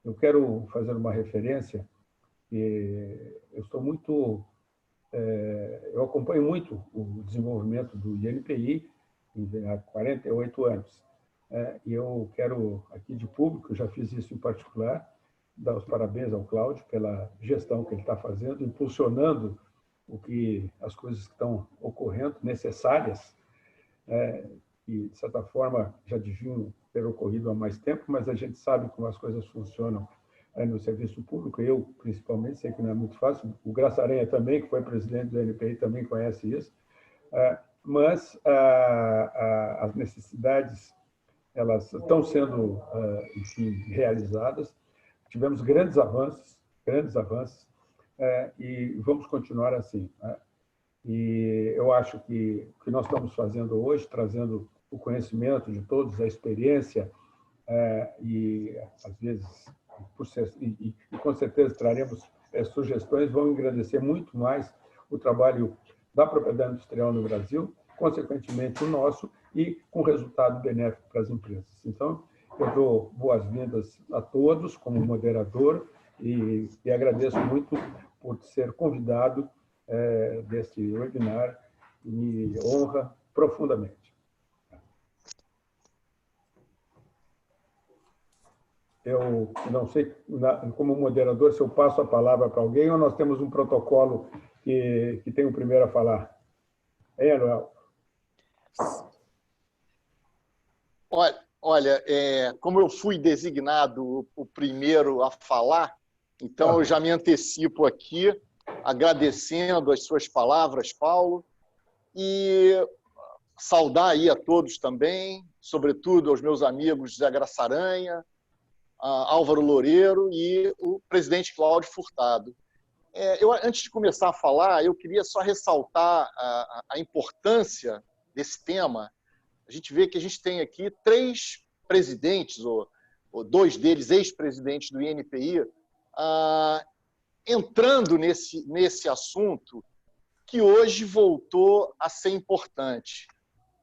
eu quero fazer uma referência que eu estou muito... eu acompanho muito o desenvolvimento do INPI há 48 anos. E eu quero, aqui de público, já fiz isso em particular, dar os parabéns ao Cláudio pela gestão que ele está fazendo, impulsionando as coisas que estão ocorrendo, necessárias, que, de certa forma, já deviam ter ocorrido há mais tempo, mas a gente sabe como as coisas funcionam no serviço público. Eu, principalmente, sei que não é muito fácil. O Graça Aranha também, que foi presidente do NPI, também conhece isso. Mas as necessidades, elas estão sendo, enfim, realizadas. Tivemos grandes avanços, e vamos continuar assim. E eu acho que o que nós estamos fazendo hoje, trazendo o conhecimento de todos, a experiência, e, às vezes, e com certeza traremos sugestões, vão engrandecer muito mais o trabalho da propriedade industrial no Brasil, consequentemente o nosso, e com resultado benéfico para as empresas. Então, eu dou boas-vindas a todos como moderador e agradeço muito por ser convidado deste webinar, e me honra profundamente. Eu não sei, como moderador, se eu passo a palavra para alguém ou nós temos um protocolo que tem o primeiro a falar. Anuel? Olha, como eu fui designado o primeiro a falar, então eu já me antecipo aqui, agradecendo as suas palavras, Paulo, e saudar aí a todos também, sobretudo aos meus amigos Zé Graça Aranha, Álvaro Loureiro e o presidente Cláudio Furtado. Antes de começar a falar, eu queria só ressaltar a importância desse tema. A gente vê que a gente tem aqui 3 presidentes, ou 2 deles ex-presidentes do INPI, entrando nesse assunto que hoje voltou a ser importante.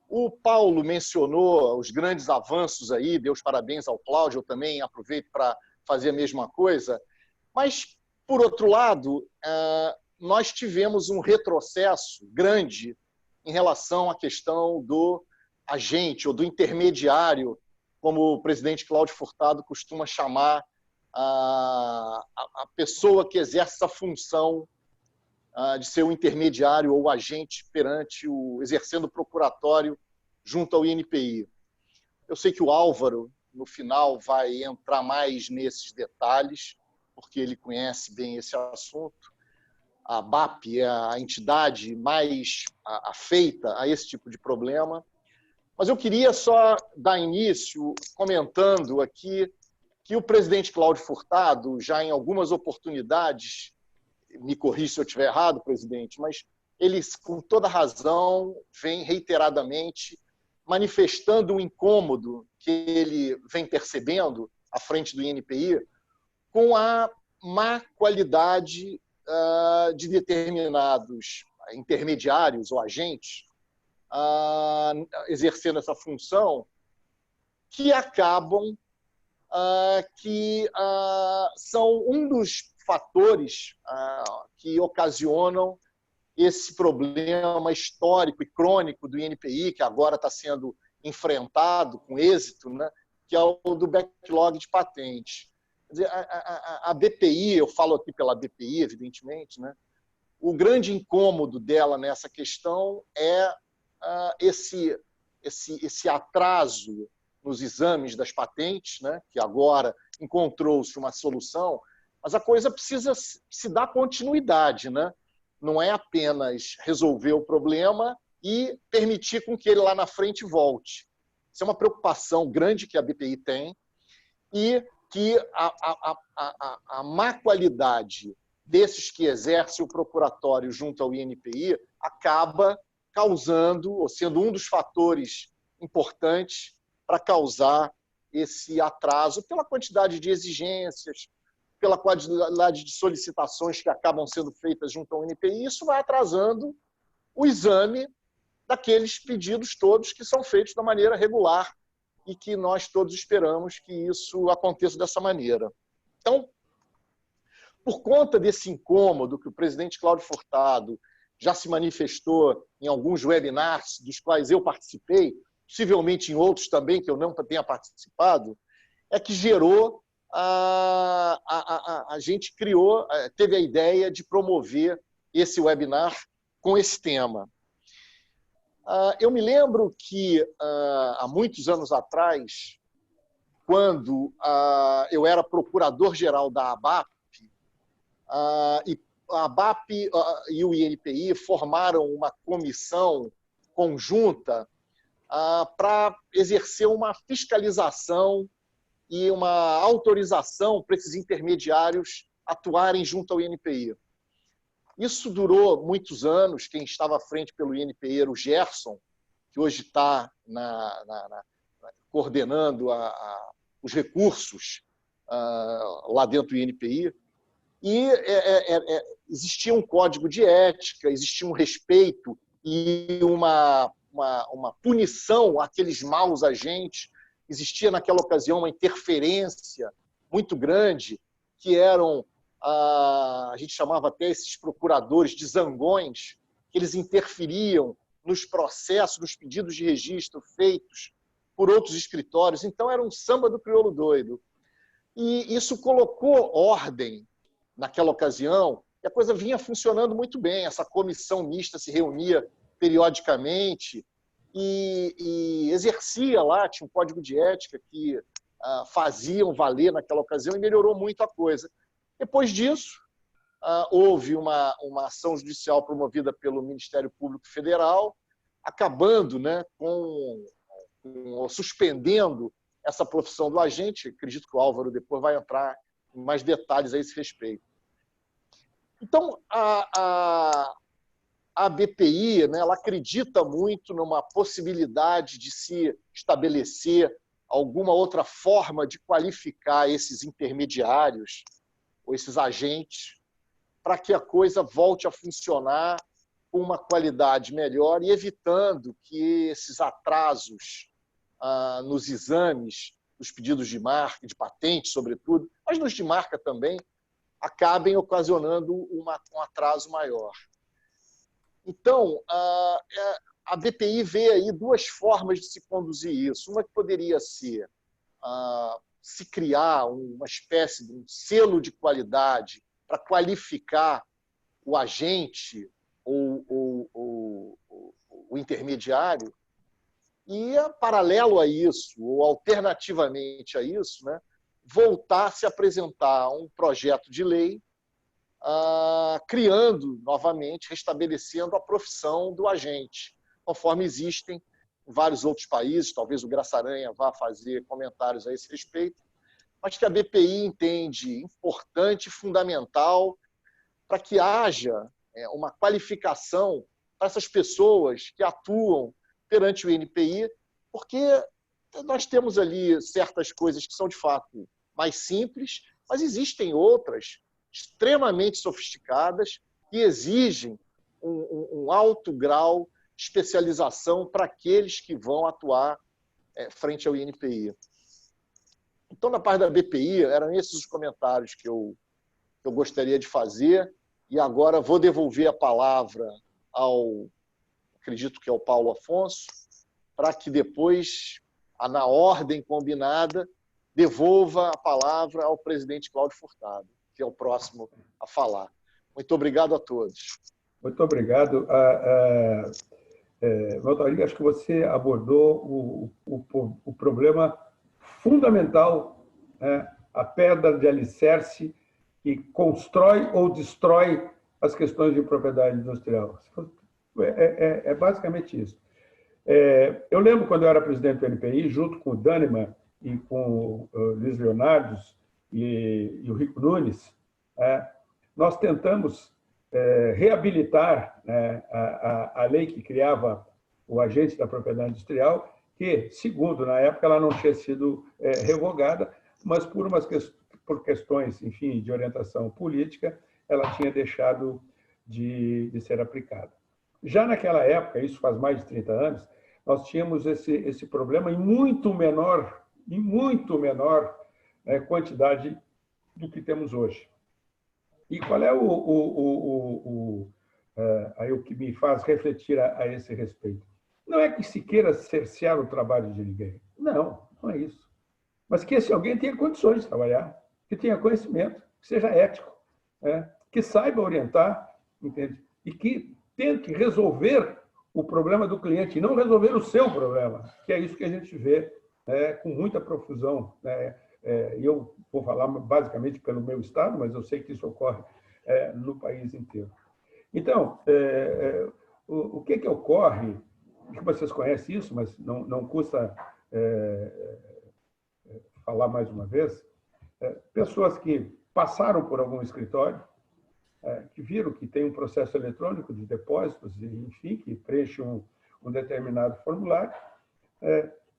O Paulo mencionou os grandes avanços aí, deu os parabéns ao Cláudio, eu também aproveito para fazer a mesma coisa, mas, por outro lado, nós tivemos um retrocesso grande em relação à questão do agente ou do intermediário, como o presidente Cláudio Furtado costuma chamar a pessoa que exerce essa função de ser o intermediário ou o agente perante exercendo o procuratório junto ao INPI. Eu sei que o Álvaro, no final, vai entrar mais nesses detalhes, porque ele conhece bem esse assunto. A BAP é a entidade mais afeita a esse tipo de problema. Mas eu queria só dar início comentando aqui que o presidente Cláudio Furtado, já em algumas oportunidades, me corrija se eu estiver errado, presidente, mas ele, com toda razão, vem reiteradamente manifestando o incômodo que ele vem percebendo à frente do INPI com a má qualidade de determinados intermediários ou agentes exercendo essa função, que acabam que são um dos fatores que ocasionam esse problema histórico e crônico do INPI, que agora está sendo enfrentado com êxito, né, que é o do backlog de patentes. Quer dizer, a BPI, eu falo aqui pela BPI, evidentemente, né, o grande incômodo dela nessa questão é esse atraso nos exames das patentes, né, que agora encontrou-se uma solução, mas a coisa precisa se dar continuidade, né? Não é apenas resolver o problema e permitir com que ele lá na frente volte. Isso é uma preocupação grande que a BPI tem e que a má qualidade desses que exercem o procuratório junto ao INPI acaba causando, ou sendo um dos fatores importantes para causar esse atraso pela quantidade de exigências, pela quantidade de solicitações que acabam sendo feitas junto ao INPI. Isso vai atrasando o exame daqueles pedidos todos que são feitos da maneira regular e que nós todos esperamos que isso aconteça dessa maneira. Então, por conta desse incômodo que o presidente Cláudio Furtado já se manifestou em alguns webinars dos quais eu participei, possivelmente em outros também que eu não tenha participado, é que gerou, a gente criou, teve a ideia de promover esse webinar com esse tema. Eu me lembro que, há muitos anos atrás, quando eu era procurador-geral da ABAP, e a ABAP e o INPI formaram uma comissão conjunta para exercer uma fiscalização e uma autorização para esses intermediários atuarem junto ao INPI. Isso durou muitos anos. Quem estava à frente pelo INPI era o Gerson, que hoje está coordenando os recursos lá dentro do INPI. E existia um código de ética, existia um respeito e uma punição àqueles maus agentes. Existia, naquela ocasião, uma interferência muito grande, que eram, a gente chamava até esses procuradores de zangões, que eles interferiam nos processos, nos pedidos de registro feitos por outros escritórios. Então, era um samba do crioulo doido. E isso colocou ordem naquela ocasião, e a coisa vinha funcionando muito bem. Essa comissão mista se reunia periodicamente e exercia lá, tinha um código de ética que faziam valer naquela ocasião e melhorou muito a coisa. Depois disso, houve uma ação judicial promovida pelo Ministério Público Federal, acabando, né, suspendendo essa profissão do agente. Acredito que o Álvaro depois vai entrar em mais detalhes a esse respeito. Então, a BPI, né, ela acredita muito numa possibilidade de se estabelecer alguma outra forma de qualificar esses intermediários ou esses agentes para que a coisa volte a funcionar com uma qualidade melhor e evitando que esses atrasos nos exames, nos pedidos de marca, de patente, sobretudo, mas nos de marca também, acabem ocasionando um atraso maior. Então, a BPI vê aí duas formas de se conduzir isso. Uma que poderia ser se criar uma espécie de um selo de qualidade para qualificar o agente ou o intermediário, e, paralelo a isso, ou alternativamente a isso, né, voltar a se apresentar um projeto de lei criando novamente, restabelecendo a profissão do agente, conforme existem em vários outros países. Talvez o Graça Aranha vá fazer comentários a esse respeito, mas que a BPI entende importante e fundamental para que haja uma qualificação para essas pessoas que atuam perante o INPI, porque nós temos ali certas coisas que são, de fato, mais simples, mas existem outras extremamente sofisticadas que exigem um alto grau de especialização para aqueles que vão atuar frente ao INPI. Então, na parte da BPI, eram esses os comentários que eu gostaria de fazer, e agora vou devolver a palavra acredito que é o Paulo Afonso, para que depois, na ordem combinada, devolva a palavra ao presidente Cláudio Furtado, que é o próximo a falar. Muito obrigado a todos. Muito obrigado. Valdir, acho que você abordou o problema fundamental, a pedra de alicerce que constrói ou destrói as questões de propriedade industrial. É basicamente isso. Eu lembro quando eu era presidente do NPI, junto com o Dahnemann e com o Luiz Leonardo e o Rico Nunes, nós tentamos reabilitar a lei que criava o agente da propriedade industrial, que, segundo, na época, ela não tinha sido revogada, mas por questões, enfim, de orientação política, ela tinha deixado de ser aplicada. Já naquela época, isso faz mais de 30 anos, nós tínhamos esse problema em muito menor quantidade do que temos hoje. E qual é aí o que me faz refletir a esse respeito? Não é que se queira cercear o trabalho de ninguém. Não, não é isso. Mas que esse alguém tenha condições de trabalhar, que tenha conhecimento, que seja ético, que saiba orientar, entende? E que tente resolver o problema do cliente, e não resolver o seu problema, que é isso que a gente vê com muita profusão. Eu vou falar basicamente pelo meu estado, mas eu sei que isso ocorre no país inteiro. Então, o que ocorre, que vocês conhecem isso, mas não custa falar mais uma vez, pessoas que passaram por algum escritório, que viram que tem um processo eletrônico de depósitos, enfim, que preenche um determinado formulário,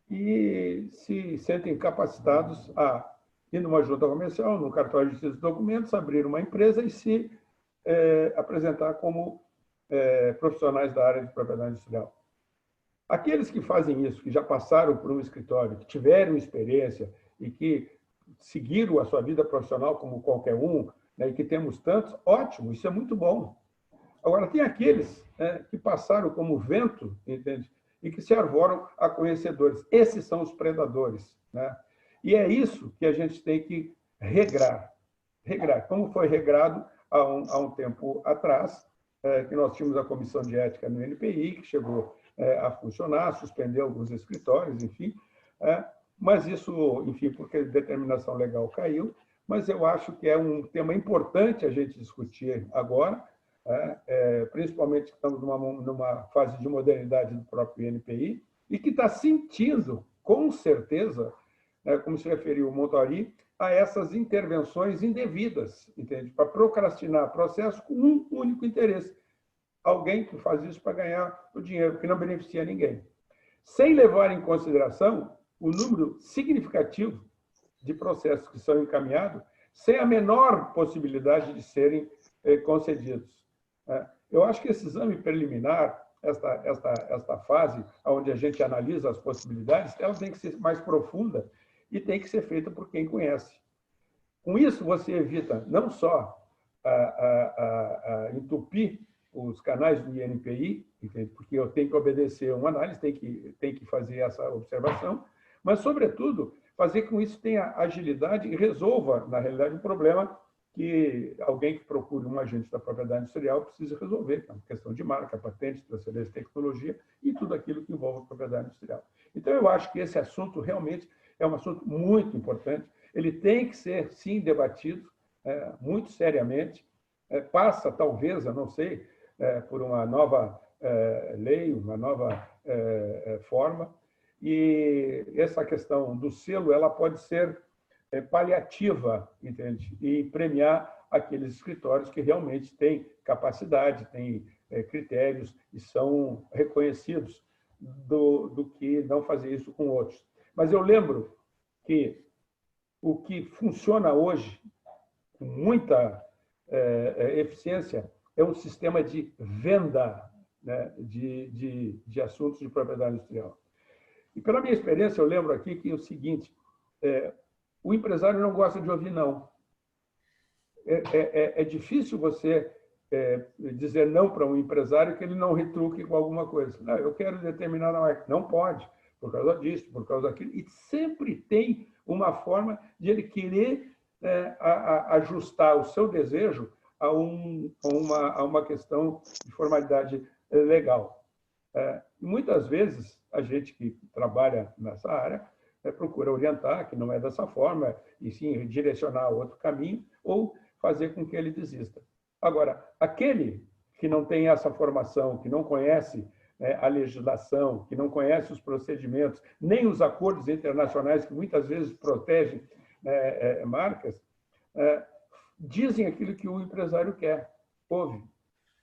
e se sentem capacitados a ir numa junta comercial, no cartório de documentos, abrir uma empresa e se apresentar como profissionais da área de propriedade industrial. Aqueles que fazem isso, que já passaram por um escritório, que tiveram experiência e que seguiram a sua vida profissional como qualquer um, e que temos tantos, ótimo, isso é muito bom. Agora, tem aqueles que passaram como vento, entende? E que se arvoram a conhecedores. Esses são os predadores. E é isso que a gente tem que regrar. Como foi regrado há um tempo atrás, que nós tínhamos a Comissão de Ética no NPI, que chegou a funcionar, suspendeu alguns escritórios, enfim. Mas isso, enfim, porque a determinação legal caiu, mas eu acho que é um tema importante a gente discutir agora, principalmente que estamos numa fase de modernidade do próprio INPI, e que está sentindo, com certeza, como se referiu o Montori, a essas intervenções indevidas, entende? Para procrastinar processo com um único interesse. Alguém que faz isso para ganhar o dinheiro, que não beneficia ninguém. Sem levar em consideração o número significativo de processos que são encaminhados, sem a menor possibilidade de serem concedidos. Eu acho que esse exame preliminar, esta fase, onde a gente analisa as possibilidades, ela tem que ser mais profunda e tem que ser feita por quem conhece. Com isso, você evita não só entupir os canais do INPI, porque eu tenho que obedecer uma análise, tem que fazer essa observação, mas, sobretudo, fazer com isso tenha agilidade e resolva, na realidade, um problema que alguém que procure um agente da propriedade industrial precisa resolver, que é uma questão de marca, patente, transferência de tecnologia e tudo aquilo que envolve a propriedade industrial. Então, eu acho que esse assunto realmente é um assunto muito importante, ele tem que ser, sim, debatido muito seriamente, passa, talvez, eu não sei, por uma nova lei, uma nova forma, e essa questão do selo ela pode ser paliativa, entende? E premiar aqueles escritórios que realmente têm capacidade, têm critérios e são reconhecidos do que não fazer isso com outros. Mas eu lembro que o que funciona hoje com muita eficiência é um sistema de venda, né, de assuntos de propriedade industrial. E, pela minha experiência, eu lembro aqui que é o seguinte, o empresário não gosta de ouvir não. É difícil você dizer não para um empresário que ele não retruque com alguma coisa. Não, eu quero determinada marca. Não pode, por causa disso, por causa daquilo. E sempre tem uma forma de ele querer ajustar o seu desejo a uma questão de formalidade legal. E muitas vezes, a gente que trabalha nessa área procura orientar que não é dessa forma, e sim direcionar outro caminho, ou fazer com que ele desista. Agora, aquele que não tem essa formação, que não conhece a legislação, que não conhece os procedimentos, nem os acordos internacionais que muitas vezes protegem marcas, dizem aquilo que o empresário quer, ouve.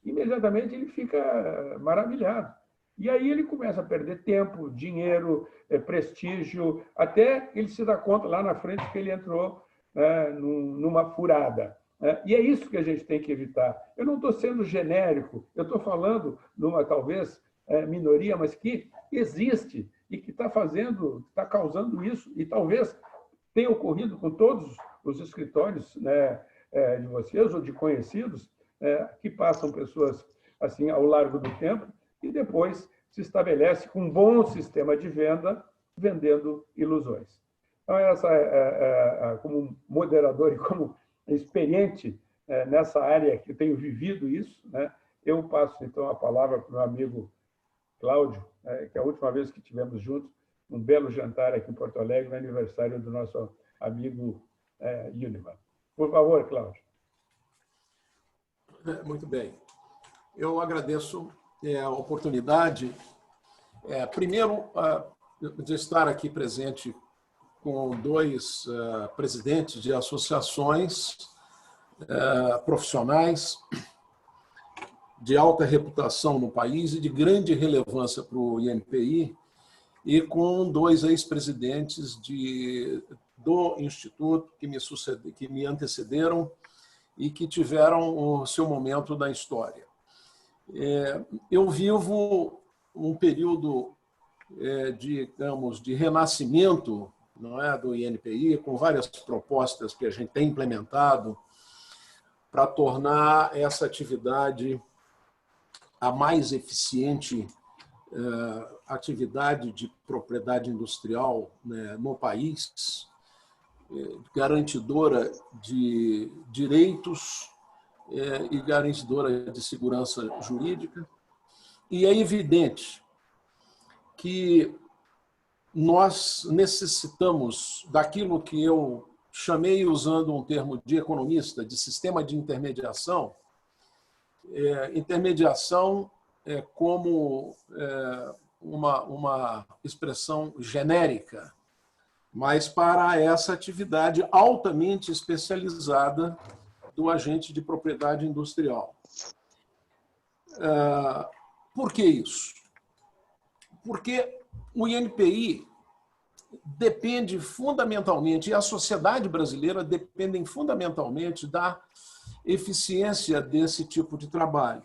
Imediatamente ele fica maravilhado. E aí ele começa a perder tempo, dinheiro, prestígio, até ele se dá conta lá na frente que ele entrou numa furada. E é isso que a gente tem que evitar. Eu não estou sendo genérico, eu estou falando numa, talvez, minoria, mas que existe e que está causando isso, e talvez tenha ocorrido com todos os escritórios, né, de vocês ou de conhecidos, que passam pessoas assim ao largo do tempo e depois se estabelece com um bom sistema de venda, vendendo ilusões. Então, como moderador e como experiente nessa área que eu tenho vivido isso, né, eu passo, então, a palavra para o meu amigo Cláudio, que a última vez que tivemos juntos, um belo jantar aqui em Porto Alegre, no aniversário do nosso amigo Uniman. Por favor, Cláudio. Muito bem. Eu agradeço a oportunidade, primeiro, de estar aqui presente com dois presidentes de associações profissionais de alta reputação no país e de grande relevância para o INPI, e com dois ex-presidentes do Instituto que me antecederam e que tiveram o seu momento na história. Eu vivo um período digamos, de renascimento, não é, do INPI, com várias propostas que a gente tem implementado para tornar essa atividade a mais eficiente atividade de propriedade industrial, né, no país, garantidora de direitos e garantidora de segurança jurídica. E é evidente que nós necessitamos daquilo que eu chamei, usando um termo de economista, de sistema de intermediação. Intermediação como uma expressão genérica, mas para essa atividade altamente especializada do agente de propriedade industrial. Por que isso? Porque o INPI depende fundamentalmente, e a sociedade brasileira depende fundamentalmente da eficiência desse tipo de trabalho.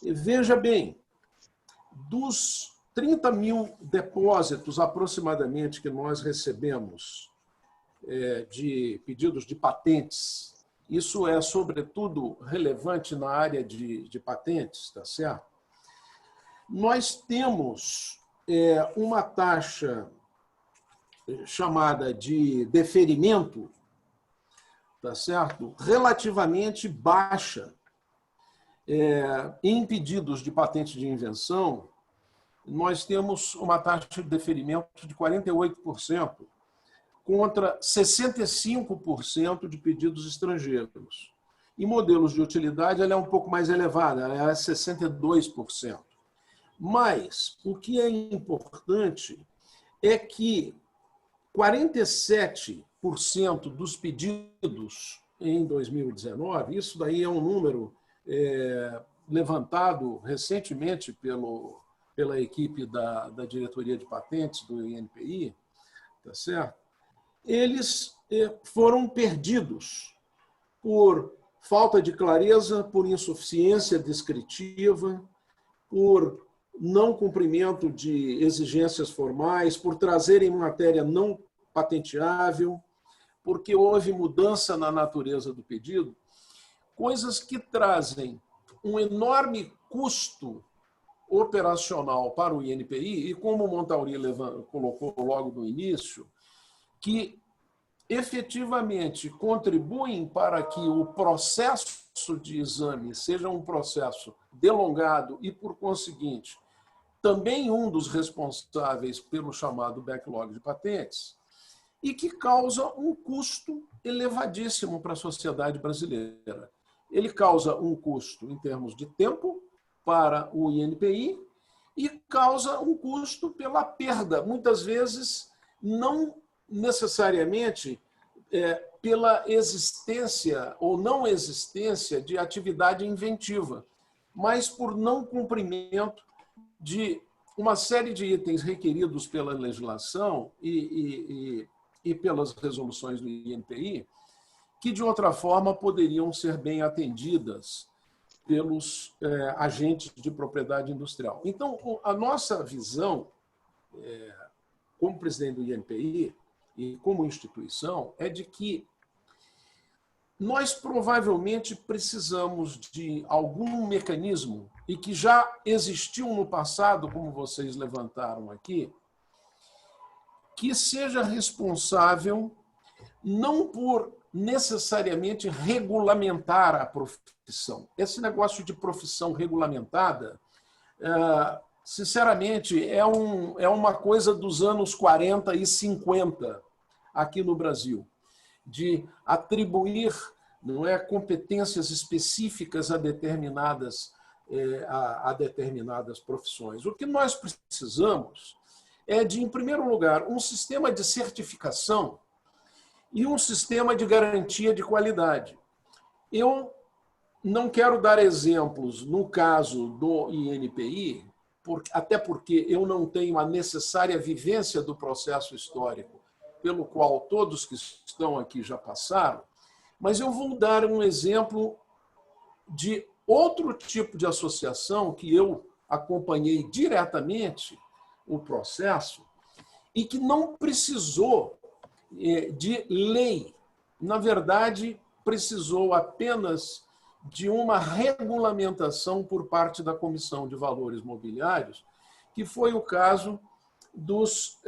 E veja bem, dos 30 mil depósitos aproximadamente que nós recebemos de pedidos de patentes, isso é sobretudo relevante na área de patentes, tá certo? Nós temos uma taxa chamada de deferimento, tá certo? Relativamente baixa em pedidos de patente de invenção. Nós temos uma taxa de deferimento de 48%, contra 65% de pedidos estrangeiros. Em modelos de utilidade, ela é um pouco mais elevada, ela é 62%. Mas o que é importante é que 47% dos pedidos em 2019, isso daí é um número levantado recentemente pela equipe da diretoria de patentes do INPI, tá certo? Eles foram perdidos por falta de clareza, por insuficiência descritiva, por não cumprimento de exigências formais, por trazerem matéria não patenteável, porque houve mudança na natureza do pedido, coisas que trazem um enorme custo operacional para o INPI, e como o Montauri colocou logo no início, que efetivamente contribuem para que o processo de exame seja um processo delongado e, por conseguinte, também um dos responsáveis pelo chamado backlog de patentes, e que causa um custo elevadíssimo para a sociedade brasileira. Ele causa um custo em termos de tempo para o INPI e causa um custo pela perda, muitas vezes não necessariamente pela existência ou não existência de atividade inventiva, mas por não cumprimento de uma série de itens requeridos pela legislação e pelas resoluções do INPI, que, de outra forma, poderiam ser bem atendidas pelos agentes de propriedade industrial. Então, a nossa visão, como presidente do INPI e como instituição, é de que nós provavelmente precisamos de algum mecanismo, e que já existiu no passado, como vocês levantaram aqui, que seja responsável não por necessariamente regulamentar a profissão. Esse negócio de profissão regulamentada, sinceramente, é uma coisa dos anos 40 e 50 aqui no Brasil, de atribuir, não é, competências específicas a determinadas profissões. O que nós precisamos é de, em primeiro lugar, um sistema de certificação e um sistema de garantia de qualidade. Eu não quero dar exemplos no caso do INPI, até porque eu não tenho a necessária vivência do processo histórico pelo qual todos que estão aqui já passaram, mas eu vou dar um exemplo de outro tipo de associação que eu acompanhei diretamente o processo e que não precisou de lei. Na verdade, precisou apenas de uma regulamentação por parte da Comissão de Valores Mobiliários, que foi o caso dos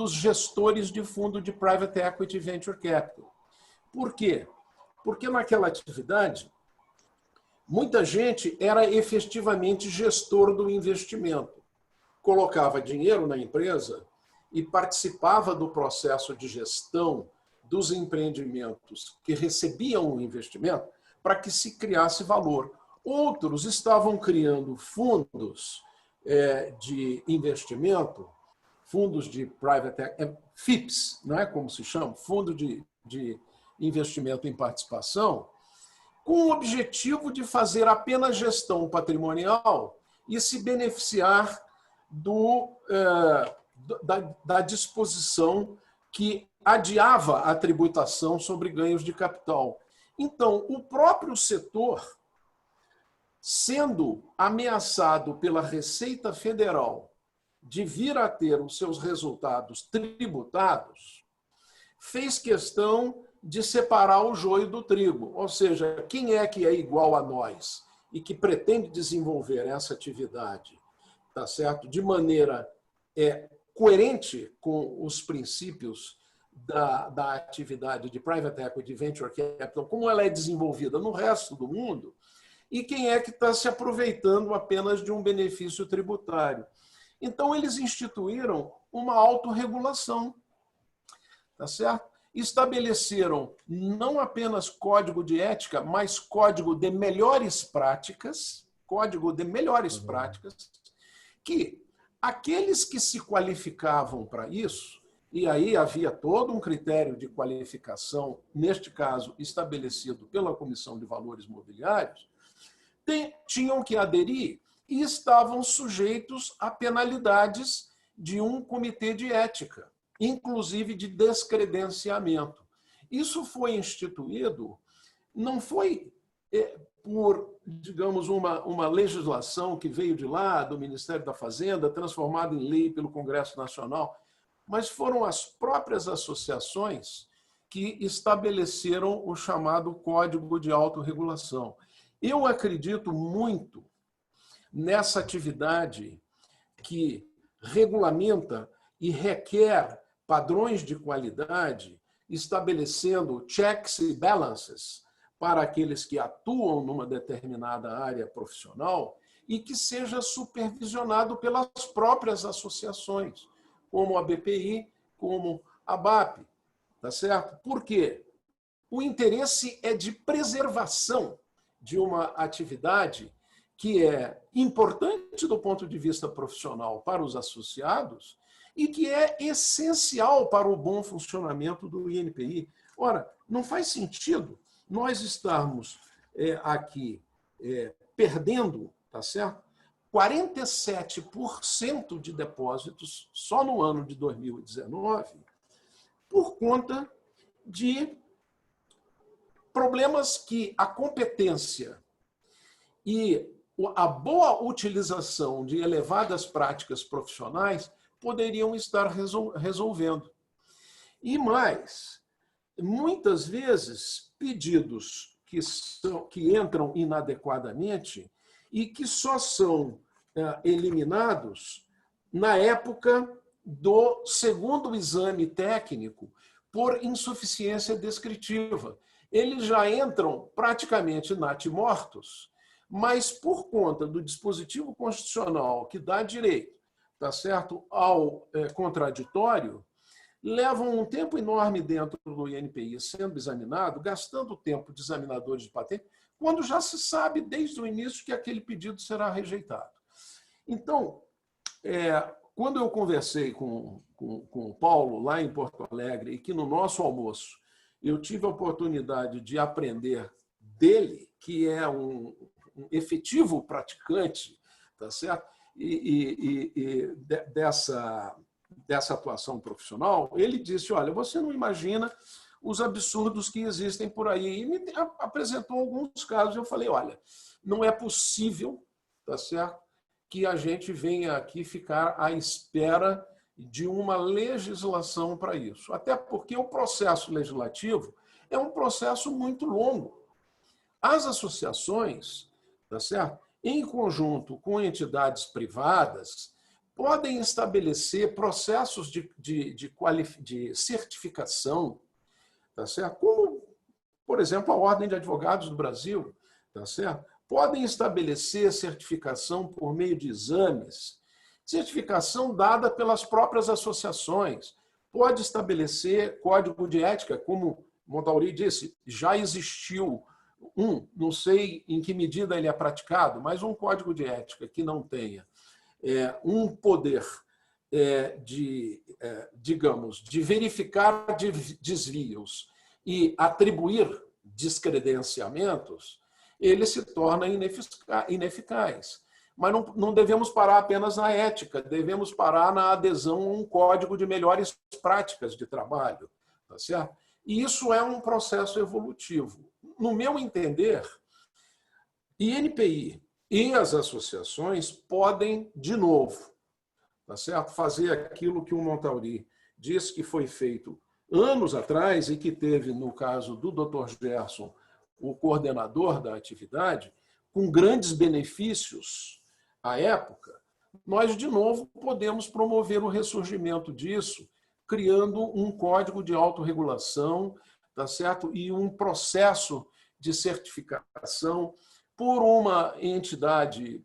gestores de fundo de Private Equity Venture Capital. Por quê? Porque naquela atividade, muita gente era efetivamente gestor do investimento. Colocava dinheiro na empresa e participava do processo de gestão dos empreendimentos que recebiam o investimento para que se criasse valor. Outros estavam criando fundos de investimento, fundos de private FIPS, não é como se chama? Fundo de investimento em participação, com o objetivo de fazer apenas gestão patrimonial e se beneficiar da disposição que adiava a tributação sobre ganhos de capital. Então, o próprio setor, sendo ameaçado pela Receita Federal de vir a ter os seus resultados tributados, fez questão de separar o joio do trigo. Ou seja, quem é que é igual a nós e que pretende desenvolver essa atividade, tá certo? De maneira coerente com os princípios da atividade de Private Equity Venture Capital, como ela é desenvolvida no resto do mundo, e quem é que está se aproveitando apenas de um benefício tributário. Então, eles instituíram uma autorregulação, tá certo? Estabeleceram não apenas código de ética, mas código de melhores práticas, que aqueles que se qualificavam para isso, e aí havia todo um critério de qualificação, neste caso estabelecido pela Comissão de Valores Mobiliários, tinham que aderir e estavam sujeitos a penalidades de um comitê de ética, inclusive de descredenciamento. Isso foi instituído, não foi por, digamos, uma legislação que veio de lá, do Ministério da Fazenda, transformada em lei pelo Congresso Nacional, mas foram as próprias associações que estabeleceram o chamado Código de Autorregulação. Eu acredito muito nessa atividade que regulamenta e requer padrões de qualidade, estabelecendo checks e balances para aqueles que atuam numa determinada área profissional e que seja supervisionado pelas próprias associações, como a BPI, como a BAP, tá certo? Por quê? O interesse é de preservação de uma atividade que é importante do ponto de vista profissional para os associados e que é essencial para o bom funcionamento do INPI. Ora, não faz sentido nós estarmos aqui perdendo, tá certo? 47% de depósitos só no ano de 2019 por conta de problemas que a competência e a boa utilização de elevadas práticas profissionais poderiam estar resolvendo. E mais, muitas vezes, pedidos que entram inadequadamente e que só são eliminados na época do segundo exame técnico por insuficiência descritiva. Eles já entram praticamente natimortos, mas por conta do dispositivo constitucional que dá direito, tá certo, ao contraditório, levam um tempo enorme dentro do INPI sendo examinado, gastando o tempo de examinadores de patente, quando já se sabe desde o início que aquele pedido será rejeitado. Então, quando eu conversei com o Paulo lá em Porto Alegre, e que no nosso almoço eu tive a oportunidade de aprender dele, que é um efetivo praticante, tá certo? Dessa atuação profissional, ele disse, olha, você não imagina os absurdos que existem por aí. E me apresentou alguns casos. Eu falei, olha, não é possível, tá certo, que a gente venha aqui ficar à espera de uma legislação para isso. Até porque o processo legislativo é um processo muito longo. As associações, tá certo, em conjunto com entidades privadas, podem estabelecer processos de certificação, tá certo? Como, por exemplo, a Ordem de Advogados do Brasil, tá certo? Podem estabelecer certificação por meio de exames, certificação dada pelas próprias associações, pode estabelecer código de ética, como Montauri disse, já existiu não sei em que medida ele é praticado, mas um código de ética que não tenha um poder digamos, de verificar desvios e atribuir descredenciamentos, ele se torna ineficaz. Mas não devemos parar apenas na ética, devemos parar na adesão a um código de melhores práticas de trabalho. Tá certo? E isso é um processo evolutivo. No meu entender, INPI e as associações podem, de novo, tá certo? Fazer aquilo que o Montauri disse que foi feito anos atrás e que teve, no caso do Dr. Gerson, o coordenador da atividade, com grandes benefícios à época. Nós, de novo, podemos promover o ressurgimento disso, criando um código de autorregulação, tá certo? E um processo de certificação por uma entidade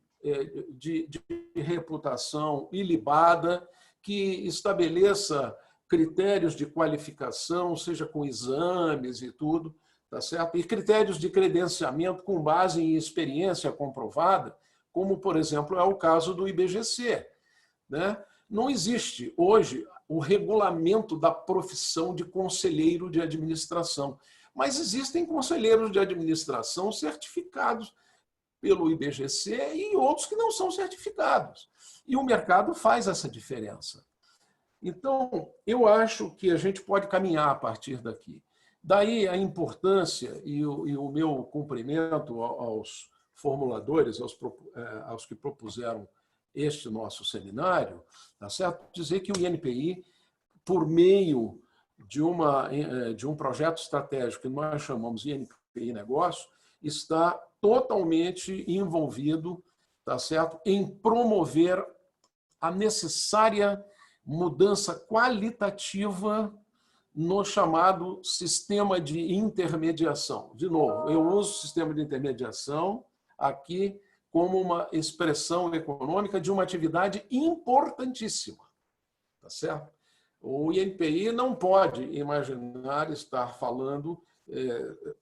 de reputação ilibada que estabeleça critérios de qualificação, seja com exames e tudo, tá certo? E critérios de credenciamento com base em experiência comprovada, como, por exemplo, é o caso do IBGC, né? Não existe hoje o regulamento da profissão de conselheiro de administração, mas existem conselheiros de administração certificados pelo IBGC e outros que não são certificados. E o mercado faz essa diferença. Então, eu acho que a gente pode caminhar a partir daqui. Daí a importância e o meu cumprimento aos formuladores, aos que propuseram este nosso seminário, tá certo? Dizer que o INPI, por meio de um projeto estratégico que nós chamamos INPI Negócio, está totalmente envolvido, tá certo, em promover a necessária mudança qualitativa no chamado sistema de intermediação. De novo, eu uso o sistema de intermediação aqui como uma expressão econômica de uma atividade importantíssima, tá certo? O INPI não pode imaginar estar falando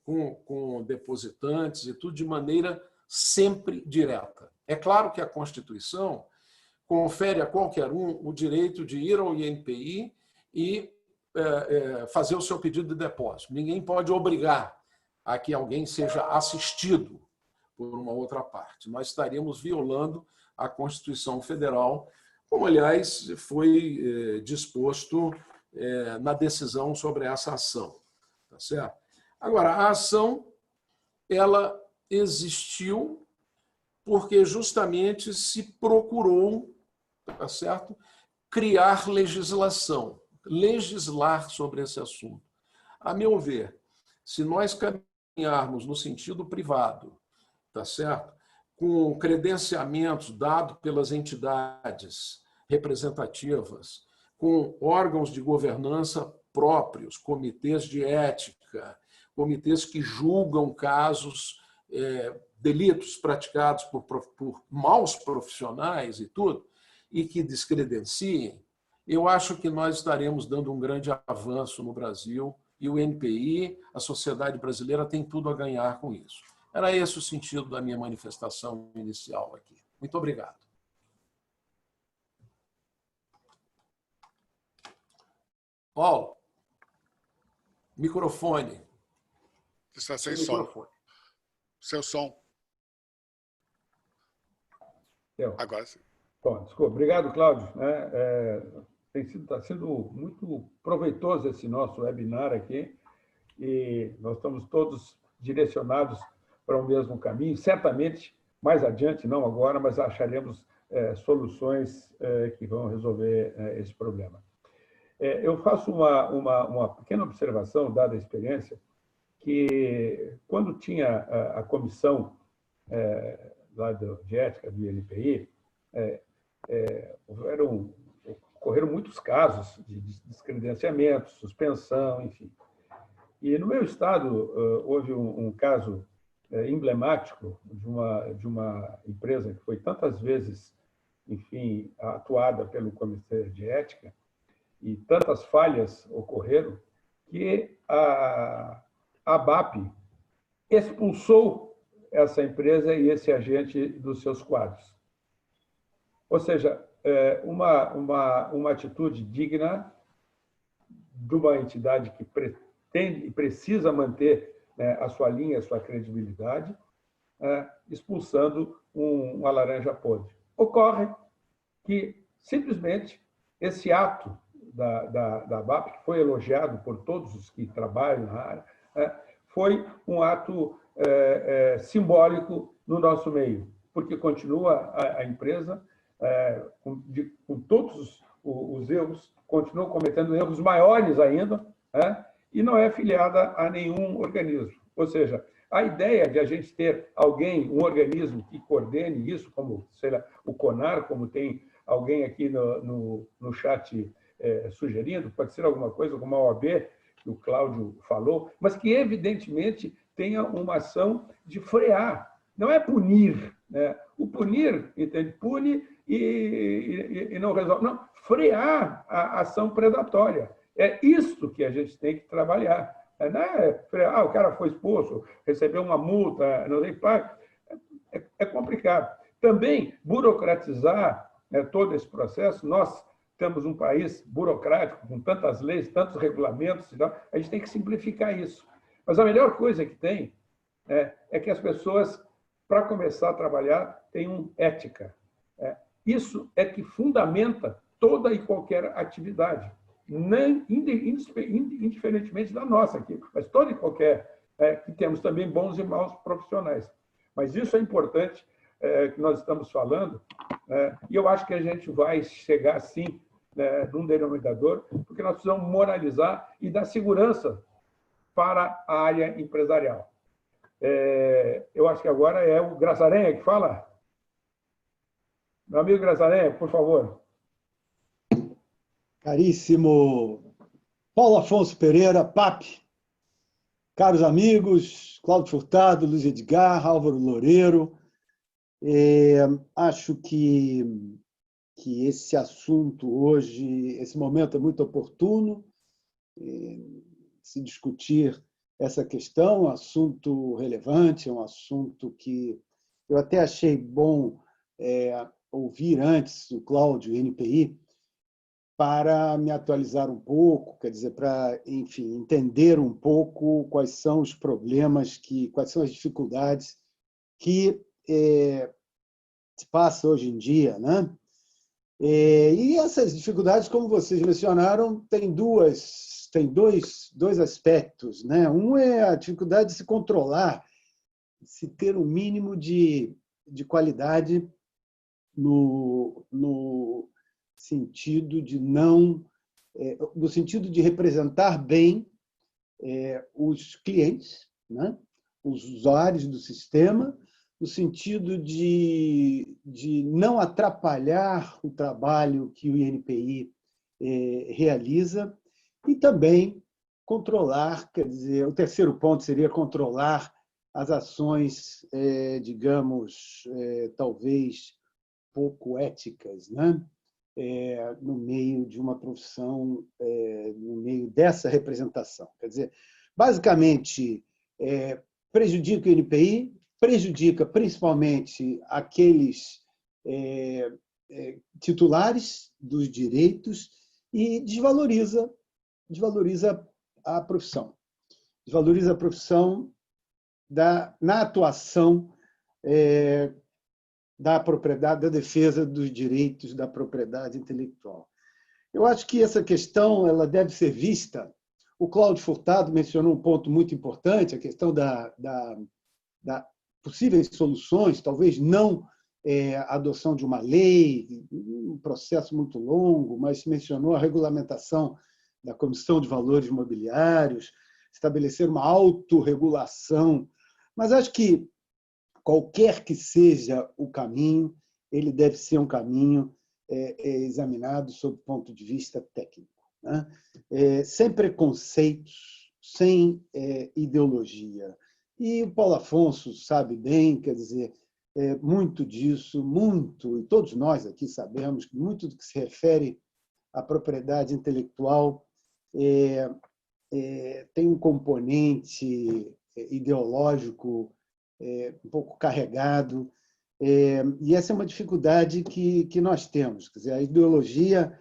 com depositantes e tudo de maneira sempre direta. É claro que a Constituição confere a qualquer um o direito de ir ao INPI e fazer o seu pedido de depósito. Ninguém pode obrigar a que alguém seja assistido por uma outra parte. Nós estaríamos violando a Constituição Federal, como, aliás, foi disposto na decisão sobre essa ação. Tá certo? Agora, a ação ela existiu porque justamente se procurou, tá certo, criar legislação, legislar sobre esse assunto. A meu ver, se nós caminharmos no sentido privado, tá certo? Com credenciamentos dados pelas entidades representativas, com órgãos de governança próprios, comitês de ética, comitês que julgam casos, delitos praticados por maus profissionais e tudo, e que descredenciem, eu acho que nós estaremos dando um grande avanço no Brasil e o NPI, a sociedade brasileira, tem tudo a ganhar com isso. Era esse o sentido da minha manifestação inicial aqui. Muito obrigado. Paulo, microfone. Está sem som. Seu som. Agora sim. Bom, desculpa. Obrigado, Cláudio. Está sendo muito proveitoso esse nosso webinar aqui e nós estamos todos direcionados para o mesmo caminho. Certamente, mais adiante, não agora, mas acharemos soluções que vão resolver esse problema. Eu faço uma pequena observação, dada a experiência, que quando tinha a comissão lá de ética do INPI, ocorreram muitos casos de descredenciamento, suspensão, enfim. E no meu estado houve um caso emblemático de uma empresa que foi tantas vezes, enfim, atuada pelo Comitê de Ética, e tantas falhas ocorreram que a ABAP expulsou essa empresa e esse agente dos seus quadros. Ou seja, uma atitude digna de uma entidade que pretende e precisa manter a sua linha, a sua credibilidade, expulsando uma laranja podre. Ocorre que, simplesmente, esse ato da ABAP, que foi elogiado por todos os que trabalham na área, foi um ato simbólico no nosso meio, porque continua a empresa com todos os erros, continua cometendo erros maiores ainda, e não é filiada a nenhum organismo. Ou seja, a ideia de a gente ter alguém, um organismo que coordene isso, como, sei lá, o CONAR, como tem alguém aqui no chat sugerindo, pode ser alguma coisa como a OAB, que o Cláudio falou, mas que, evidentemente, tenha uma ação de frear, não é punir. O punir, entende? Pune e não resolve. Não, frear a ação predatória. É isso que a gente tem que trabalhar. Não é frear, o cara foi expulso, recebeu uma multa, não sei, paga. É complicado. Também, burocratizar todo esse processo, nós temos um país burocrático, com tantas leis, tantos regulamentos, a gente tem que simplificar isso. Mas a melhor coisa que tem é que as pessoas, para começar a trabalhar, tenham ética. Isso é que fundamenta toda e qualquer atividade, indiferentemente da nossa aqui, mas toda e qualquer, que temos também bons e maus profissionais. Mas isso é importante, que nós estamos falando, e eu acho que a gente vai chegar, sim, num denominador, porque nós precisamos moralizar e dar segurança para a área empresarial. Eu acho que agora é o Graçarenha que fala. Meu amigo Graçarenha, por favor. Caríssimo Paulo Afonso Pereira, PAP, caros amigos, Cláudio Furtado, Luiz Edgar, Álvaro Loureiro, acho que esse assunto hoje, esse momento é muito oportuno, se discutir essa questão, um assunto relevante, um assunto que eu até achei bom ouvir antes o Cláudio, NPI, para me atualizar um pouco, quer dizer, para, enfim, entender um pouco quais são os problemas, quais são as dificuldades que se passa hoje em dia, né? E essas dificuldades, como vocês mencionaram, tem dois aspectos, né? Um é a dificuldade de se controlar, se ter um mínimo de qualidade no sentido de no sentido de representar bem os clientes, né? Os usuários do sistema, no sentido de não atrapalhar o trabalho que o INPI realiza e também controlar, quer dizer, o terceiro ponto seria controlar as ações, digamos, talvez pouco éticas, né? No meio de uma profissão, no meio dessa representação. Quer dizer, basicamente, prejudica o INPI, prejudica principalmente aqueles titulares dos direitos e desvaloriza a profissão. Desvaloriza a profissão na atuação da propriedade, da defesa dos direitos da propriedade intelectual. Eu acho que essa questão ela deve ser vista. O Cláudio Furtado mencionou um ponto muito importante, a questão da possíveis soluções, talvez não a adoção de uma lei, um processo muito longo, mas mencionou a regulamentação da Comissão de Valores Imobiliários, estabelecer uma autorregulação. Mas acho que qualquer que seja o caminho, ele deve ser um caminho examinado sob o ponto de vista técnico, né? Sem preconceitos, sem ideologia. E o Paulo Afonso sabe bem, quer dizer, muito disso, muito, e todos nós aqui sabemos que muito do que se refere à propriedade intelectual tem um componente ideológico um pouco carregado, e essa é uma dificuldade que nós temos. Quer dizer, a ideologia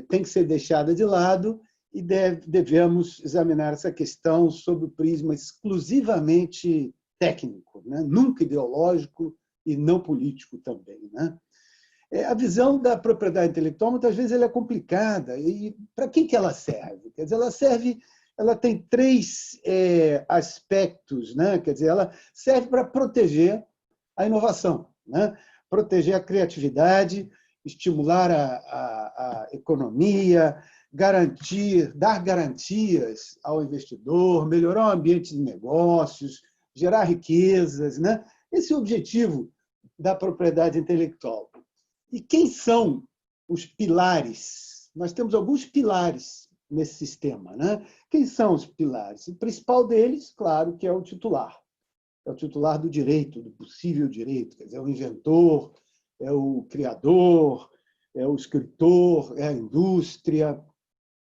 tem que ser deixada de lado e devemos examinar essa questão sob o prisma exclusivamente técnico, né? Nunca ideológico e não político também, né? A visão da propriedade intelectual, muitas vezes, ela é complicada. E para que ela serve? Quer dizer, ela tem três aspectos, né? Quer dizer, ela serve para proteger a inovação, né? Proteger a criatividade, estimular a economia, dar garantias ao investidor, melhorar o ambiente de negócios, gerar riquezas, né? Esse é o objetivo da propriedade intelectual. E quem são os pilares? Nós temos alguns pilares nesse sistema, né? Quem são os pilares? O principal deles, claro, que é o titular. É o titular do direito, do possível direito. Quer dizer, é o inventor, é o criador, é o escritor, é a indústria,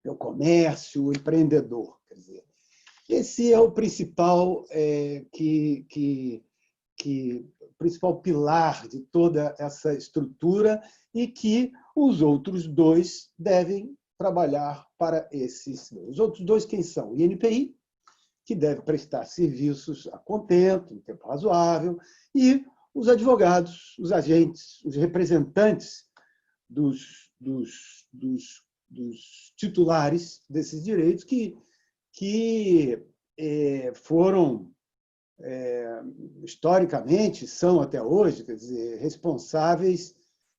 é o comércio, o empreendedor. Quer dizer, esse é o principal principal pilar de toda essa estrutura e que os outros dois devem trabalhar para esses dois. Os outros dois quem são? O INPI, que deve prestar serviços a contento, em tempo razoável, e os advogados, os agentes, os representantes dos titulares desses direitos que foram historicamente, são até hoje, quer dizer, responsáveis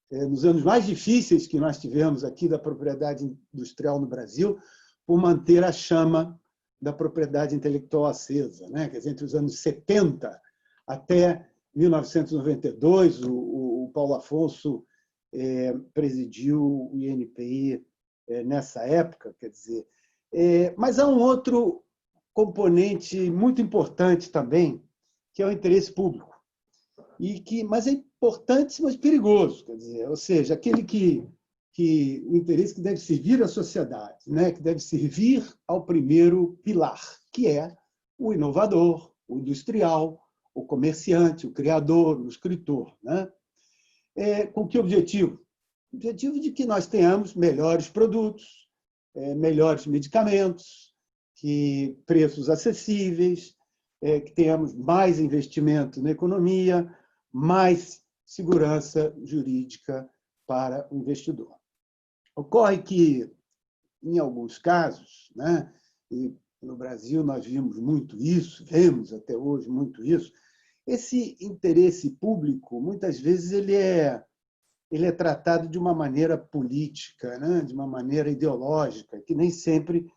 nos anos mais difíceis que nós tivemos aqui da propriedade industrial no Brasil, por manter a chama da propriedade intelectual acesa, né? Quer dizer, entre os anos 70 até 1992, o Paulo Afonso presidiu o INPI nessa época, quer dizer. Mas há um outro componente muito importante também, que é o interesse público. Mas é importante, mas perigoso. Quer dizer, ou seja, aquele o interesse que deve servir à sociedade, né? Que deve servir ao primeiro pilar, que é o inovador, o industrial, o comerciante, o criador, o escritor, né? Com que objetivo? O objetivo de que nós tenhamos melhores produtos, melhores medicamentos, que preços acessíveis, que tenhamos mais investimento na economia, mais segurança jurídica para o investidor. Ocorre que, em alguns casos, né, e no Brasil nós vimos muito isso, vemos até hoje muito isso, esse interesse público, muitas vezes, ele é tratado de uma maneira política, né, de uma maneira ideológica, que nem sempre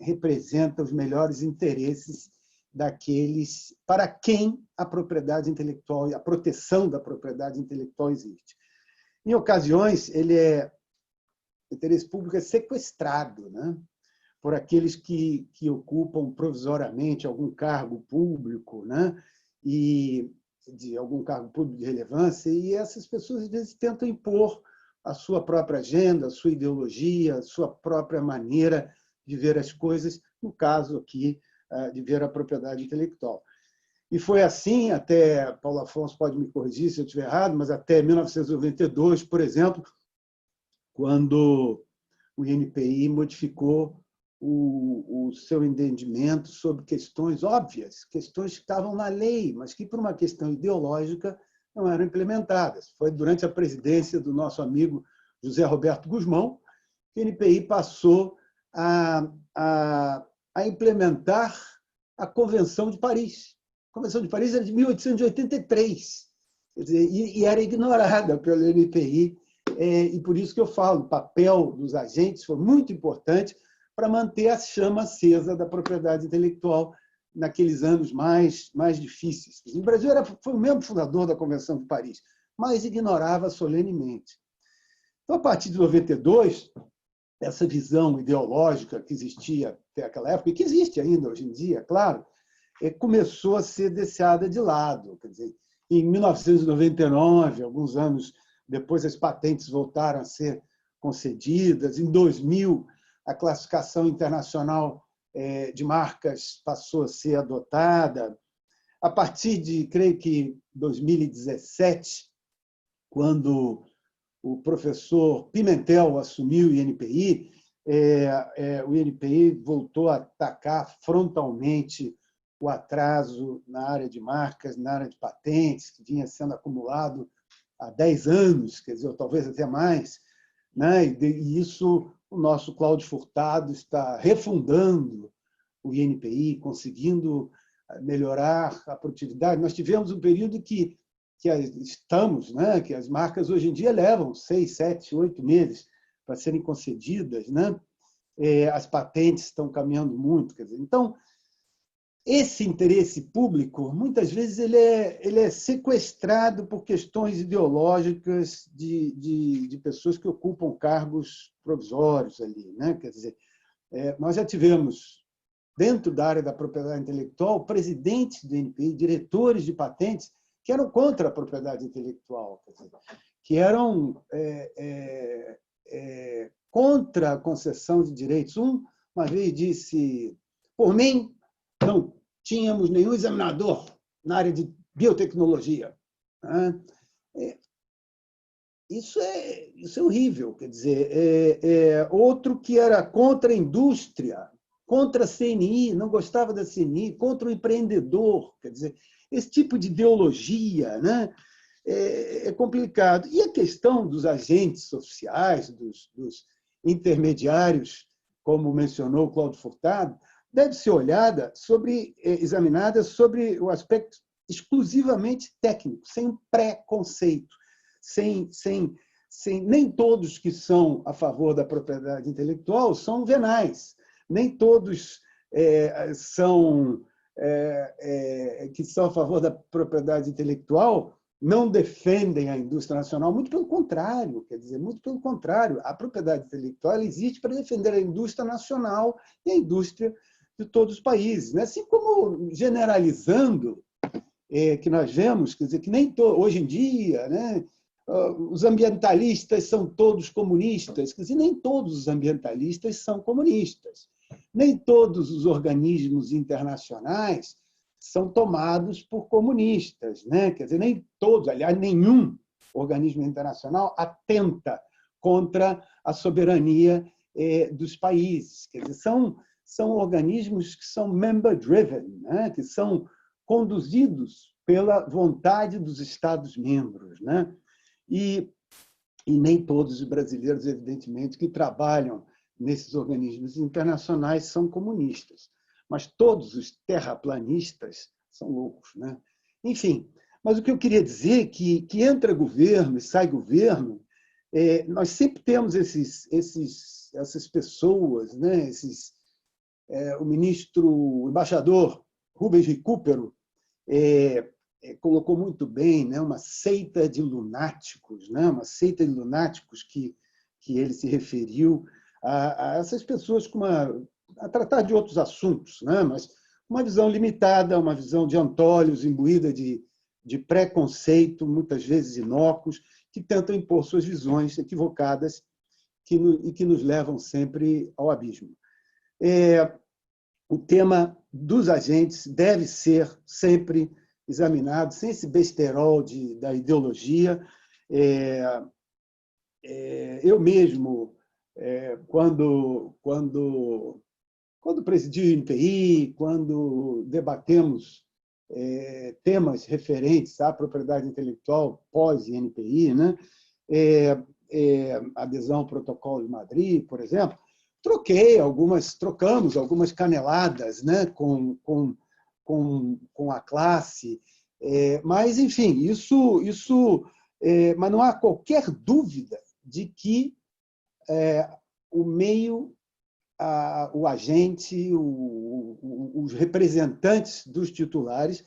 representa os melhores interesses daqueles para quem a propriedade intelectual e a proteção da propriedade intelectual existe. Em ocasiões, o interesse público é sequestrado, né, por aqueles que ocupam provisoriamente algum cargo público, né, e de algum cargo público de relevância, e essas pessoas, às vezes, tentam impor a sua própria agenda, a sua ideologia, a sua própria maneira de ver as coisas, no caso aqui, de ver a propriedade intelectual. E foi assim até, Paulo Afonso pode me corrigir se eu estiver errado, mas até 1992, por exemplo, quando o INPI modificou o seu entendimento sobre questões óbvias, questões que estavam na lei, mas que, por uma questão ideológica, não eram implementadas. Foi durante a presidência do nosso amigo José Roberto Guzmão que o INPI passou a implementar a Convenção de Paris. A Convenção de Paris era de 1883, quer dizer, e era ignorada pelo INPI, e por isso que eu falo, o papel dos agentes foi muito importante para manter a chama acesa da propriedade intelectual naqueles anos mais difíceis. O Brasil foi o membro fundador da Convenção de Paris, mas ignorava solenemente. Então, a partir de 92, essa visão ideológica que existia até aquela época, e que existe ainda hoje em dia, claro, começou a ser deixada de lado. Quer dizer, em 1999, alguns anos depois, as patentes voltaram a ser concedidas. Em 2000, a classificação internacional de marcas passou a ser adotada. A partir de, creio que, 2017, quando o professor Pimentel assumiu o INPI, o INPI voltou a atacar frontalmente o atraso na área de marcas, na área de patentes, que vinha sendo acumulado há 10 anos, quer dizer, ou talvez até mais, né? E isso o nosso Cláudio Furtado está refundando o INPI, conseguindo melhorar a produtividade. Nós tivemos um período que estamos, né, que as marcas hoje em dia levam 6, 7, 8 meses para serem concedidas, né? As patentes estão caminhando muito. Quer dizer, então, esse interesse público, muitas vezes, ele é sequestrado por questões ideológicas de pessoas que ocupam cargos provisórios ali, né? Quer dizer, nós já tivemos, dentro da área da propriedade intelectual, presidentes do INPI, diretores de patentes, que eram contra a propriedade intelectual, quer dizer, que eram contra a concessão de direitos. Uma vez disse, por mim, não tínhamos nenhum examinador na área de biotecnologia. Isso é horrível. Quer dizer, outro que era contra a indústria, contra a CNI, não gostava da CNI, contra o empreendedor. Quer dizer, esse tipo de ideologia, né, é complicado. E a questão dos agentes oficiais, dos intermediários, como mencionou o Cláudio Furtado, deve ser examinada sobre o aspecto exclusivamente técnico, sem preconceito, nem todos que são a favor da propriedade intelectual são venais, nem todos que são a favor da propriedade intelectual não defendem a indústria nacional, muito pelo contrário, quer dizer, muito pelo contrário, a propriedade intelectual existe para defender a indústria nacional e a indústria de todos os países, né? Assim como, generalizando, que nós vemos, quer dizer, que nem hoje em dia, né, os ambientalistas são todos comunistas, quer dizer, nem todos os ambientalistas são comunistas, nem todos os organismos internacionais são tomados por comunistas, né? Quer dizer, nem todos, aliás, nenhum organismo internacional atenta contra a soberania dos países. Quer dizer, são organismos que são member-driven, né? Que são conduzidos pela vontade dos Estados-membros, né? E nem todos os brasileiros, evidentemente, que trabalham nesses organismos internacionais são comunistas. Mas todos os terraplanistas são loucos, né? Enfim, mas o que eu queria dizer é que entra governo e sai governo, nós sempre temos essas pessoas, né? O embaixador Rubens Recupero colocou muito bem, né? Uma seita de lunáticos, né? Uma seita de lunáticos que ele se referiu a essas pessoas a tratar de outros assuntos, né? Mas uma visão limitada, uma visão de antolhos, imbuída de preconceito, muitas vezes inócuos, que tentam impor suas visões equivocadas e que nos levam sempre ao abismo. O tema dos agentes deve ser sempre examinado, sem esse besterol da ideologia. Eu mesmo, quando presidi o INPI, quando debatemos temas referentes à propriedade intelectual pós-INPI, né? Adesão ao Protocolo de Madrid, por exemplo, trocamos algumas caneladas, né? com a classe, mas, enfim, mas não há qualquer dúvida de que o meio, o agente, os representantes dos titulares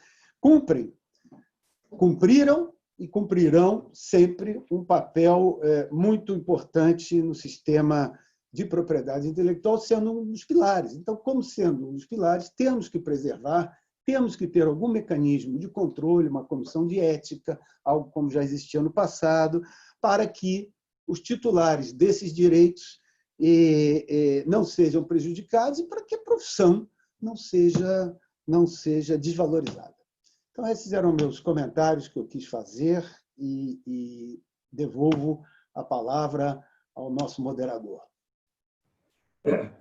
cumpriram e cumprirão sempre um papel muito importante no sistema de propriedade intelectual, sendo um dos pilares. Então, como sendo um dos pilares, temos que preservar, temos que ter algum mecanismo de controle, uma comissão de ética, algo como já existia no passado, para que os titulares desses direitos não sejam prejudicados e para que a profissão não seja desvalorizada. Então, esses eram meus comentários que eu quis fazer e devolvo a palavra ao nosso moderador.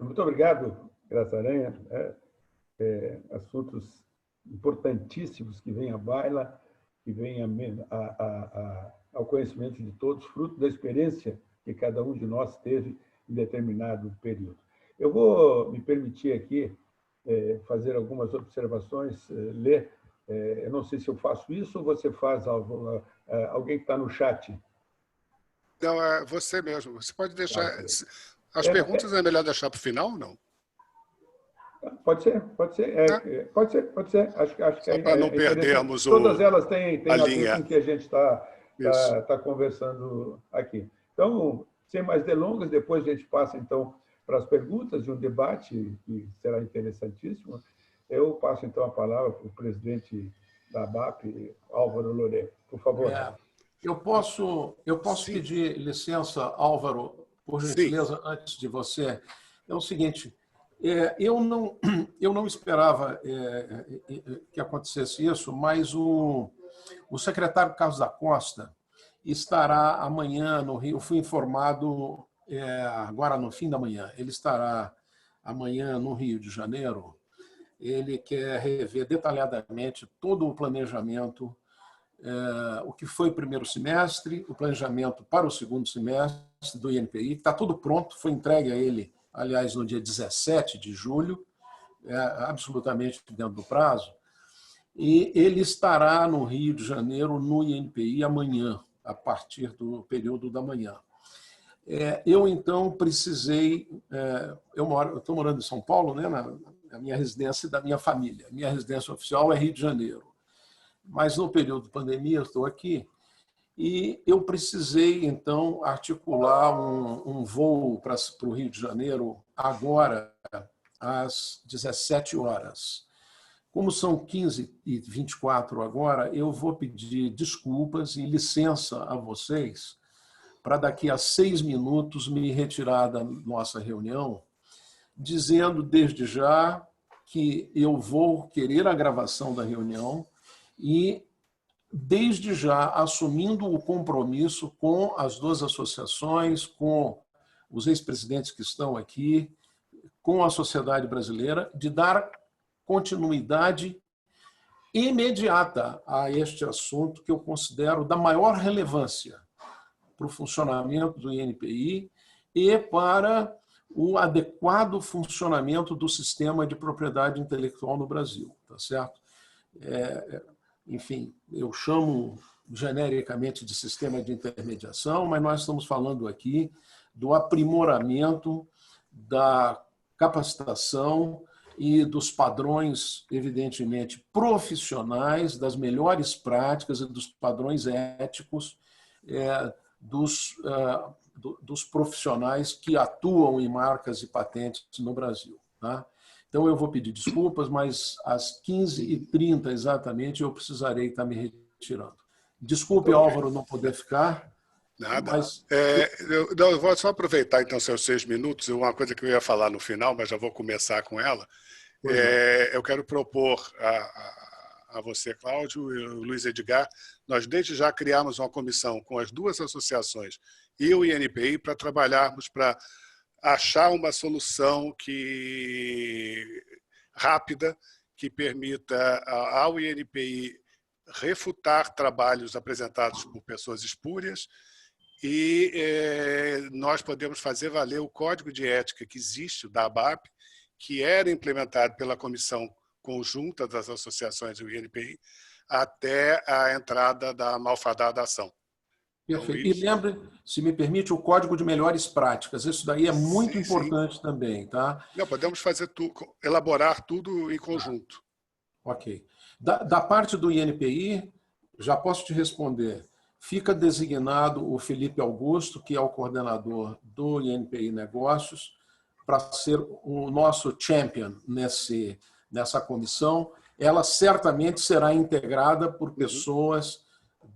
Muito obrigado, Graça Aranha. Assuntos importantíssimos que vêm à baila, que vêm ao conhecimento de todos, fruto da experiência que cada um de nós teve em determinado período. Eu vou me permitir aqui fazer algumas observações, ler. Eu não sei se eu faço isso ou você faz, alguém que está no chat. Não, é você mesmo. Você pode deixar... As perguntas é melhor deixar para o final ou não? Pode ser. Pode ser. Acho que para não perdermos todas elas têm a ver linha com o que a gente está conversando aqui. Então, sem mais delongas, depois a gente passa, então, para as perguntas de um debate que será interessantíssimo. Eu passo, então, a palavra para o presidente da ABAP, Álvaro Loureiro. Por favor. Eu posso pedir licença, Álvaro, por gentileza, sim, antes de você. É o seguinte, eu não esperava que acontecesse isso, mas o secretário Carlos da Costa estará amanhã no Rio. Eu fui informado agora no fim da manhã. Ele estará amanhã no Rio de Janeiro. Ele quer rever detalhadamente todo o planejamento, o que foi o primeiro semestre, o planejamento para o segundo semestre do INPI, que está tudo pronto, foi entregue a ele, aliás, no dia 17 de julho, absolutamente dentro do prazo, e ele estará no Rio de Janeiro, no INPI, amanhã, a partir do período da manhã. Eu, então, precisei... Eu estou morando em São Paulo, né, na minha residência da minha família. Minha residência oficial é Rio de Janeiro. Mas, no período de pandemia, eu estou aqui e eu precisei, então, articular um voo para o Rio de Janeiro agora, às 17 horas. Como são 15h24 agora, eu vou pedir desculpas e licença a vocês para daqui a 6 minutos me retirar da nossa reunião, dizendo desde já que eu vou querer a gravação da reunião e, desde já, assumindo o compromisso com as duas associações, com os ex-presidentes que estão aqui, com a sociedade brasileira, de dar continuidade imediata a este assunto que eu considero da maior relevância para o funcionamento do INPI e para o adequado funcionamento do sistema de propriedade intelectual no Brasil, tá certo? Enfim, eu chamo genericamente de sistema de intermediação, mas nós estamos falando aqui do aprimoramento da capacitação e dos padrões, evidentemente, profissionais, das melhores práticas e dos padrões éticos dos profissionais que atuam em marcas e patentes no Brasil. Tá? Então, eu vou pedir desculpas, mas às 15h30 exatamente eu precisarei estar me retirando. Desculpe, Álvaro, não poder ficar. Nada. Mas... eu vou só aproveitar, então, seus 6 minutos. Uma coisa que eu ia falar no final, mas já vou começar com ela. Eu quero propor a você, Cláudio, e o Luiz Edgar. Nós, desde já, criamos uma comissão com as 2 associações e o INPI para trabalharmos para achar uma solução rápida que permita ao INPI refutar trabalhos apresentados por pessoas espúrias e nós podemos fazer valer o código de ética que existe, da ABAP, que era implementado pela Comissão Conjunta das Associações do INPI, até a entrada da malfadada ação. Perfeito. E lembre, se me permite, o Código de Melhores Práticas. Isso daí é muito importante também. Tá? Não, podemos fazer elaborar tudo em conjunto. Ok. Da parte do INPI, já posso te responder. Fica designado o Felipe Augusto, que é o coordenador do INPI Negócios, para ser o nosso champion nessa comissão. Ela certamente será integrada por pessoas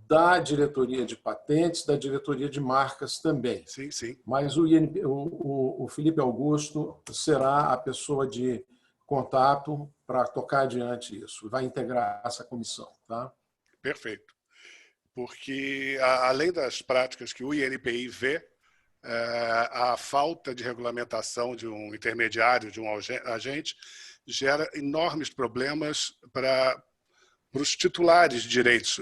da diretoria de patentes, da diretoria de marcas também. Sim, sim. Mas o Felipe Augusto será a pessoa de contato para tocar adiante isso. Vai integrar essa comissão. Tá? Perfeito. Porque, além das práticas que o INPI vê, a falta de regulamentação de um intermediário, de um agente, gera enormes problemas para os titulares de direitos.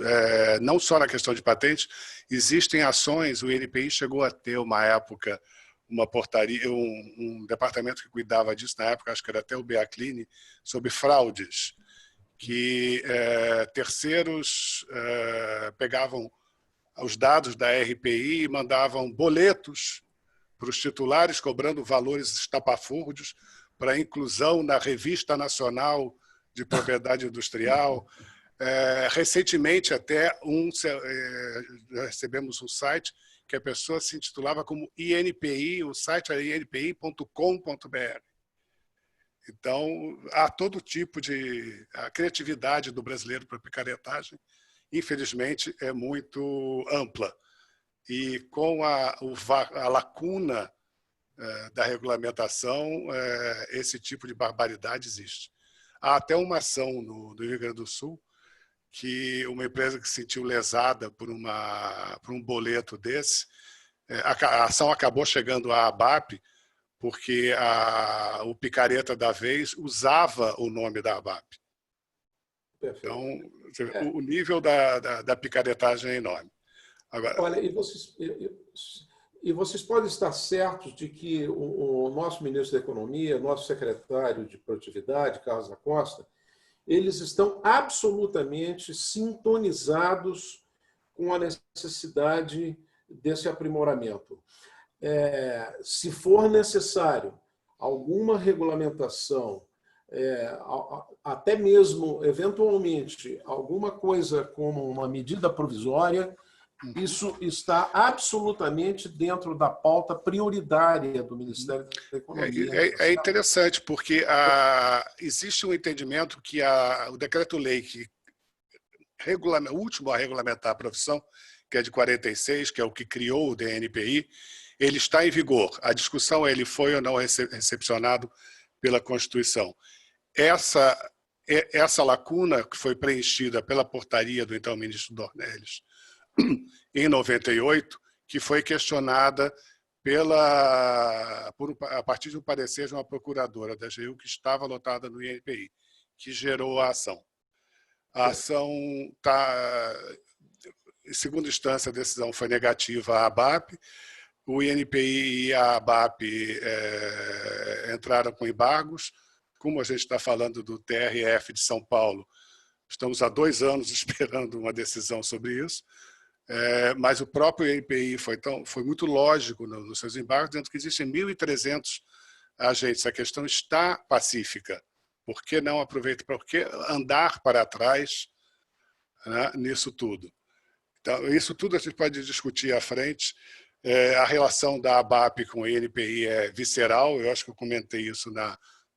Não só na questão de patentes, existem ações, o INPI chegou a ter uma época, uma portaria, um departamento que cuidava disso na época, acho que era até o Beacline, sobre fraudes, que terceiros pegavam os dados da RPI e mandavam boletos para os titulares, cobrando valores estapafúrdios para inclusão na Revista Nacional de Propriedade Industrial. Recentemente, até recebemos um site que a pessoa se intitulava como INPI, o site era inpi.com.br. Então, há todo tipo de... A criatividade do brasileiro para picaretagem, infelizmente, é muito ampla. E com a lacuna da regulamentação, esse tipo de barbaridade existe. Há até uma ação no Rio Grande do Sul, que uma empresa que se sentiu lesada por um boleto desse, a ação acabou chegando à ABAP, porque o picareta da vez usava o nome da ABAP. Perfeito. Então, o nível da picaretagem é enorme. Agora, olha, e vocês podem estar certos de que o nosso ministro da Economia, nosso secretário de Produtividade, Carlos da Costa, eles estão absolutamente sintonizados com a necessidade desse aprimoramento. Se for necessário alguma regulamentação, até mesmo, eventualmente, alguma coisa como uma medida provisória, isso está absolutamente dentro da pauta prioritária do Ministério da Economia. É interessante, porque existe um entendimento que o decreto-lei que o último a regulamentar a profissão, que é de 46, que é o que criou o DNPI, ele está em vigor. A discussão é ele foi ou não recepcionado pela Constituição. Essa lacuna que foi preenchida pela portaria do então ministro Dornelles em 98, que foi questionada a partir de um parecer de uma procuradora da AGU que estava lotada no INPI, que gerou a ação. A ação está, em segunda instância, a decisão foi negativa à ABAP, o INPI e a ABAP entraram com embargos. Como a gente está falando do TRF de São Paulo, estamos há 2 anos esperando uma decisão sobre isso. Mas o próprio INPI foi muito lógico nos seus embargos, dizendo que existem 1.300 agentes. A questão está pacífica. Por que não aproveitar? Por que andar para trás, né, nisso tudo? Então, isso tudo a gente pode discutir à frente. A relação da ABAP com o INPI é visceral. Eu acho que eu comentei isso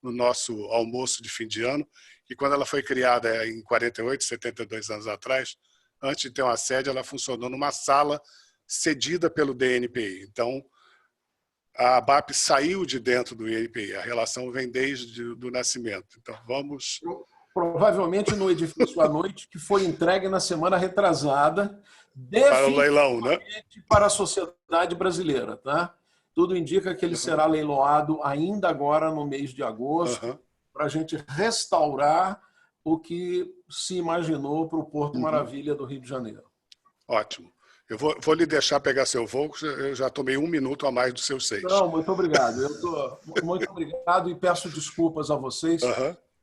no nosso almoço de fim de ano, que quando ela foi criada em 48, 72 anos atrás, antes de ter uma sede, ela funcionou numa sala cedida pelo DNPI. Então, a ABAP saiu de dentro do INPI. A relação vem desde o nascimento. Então, vamos... Provavelmente no edifício à noite, que foi entregue na semana retrasada, para o leilão, né? Para a sociedade brasileira. Tá? Tudo indica que ele será leiloado ainda agora no mês de agosto, para a gente restaurar o que se imaginou para o Porto Maravilha do Rio de Janeiro. Ótimo. Eu vou lhe deixar pegar seu voo, eu já tomei 1 minuto a mais dos seus 6. Não, muito obrigado. Muito obrigado e peço desculpas a vocês.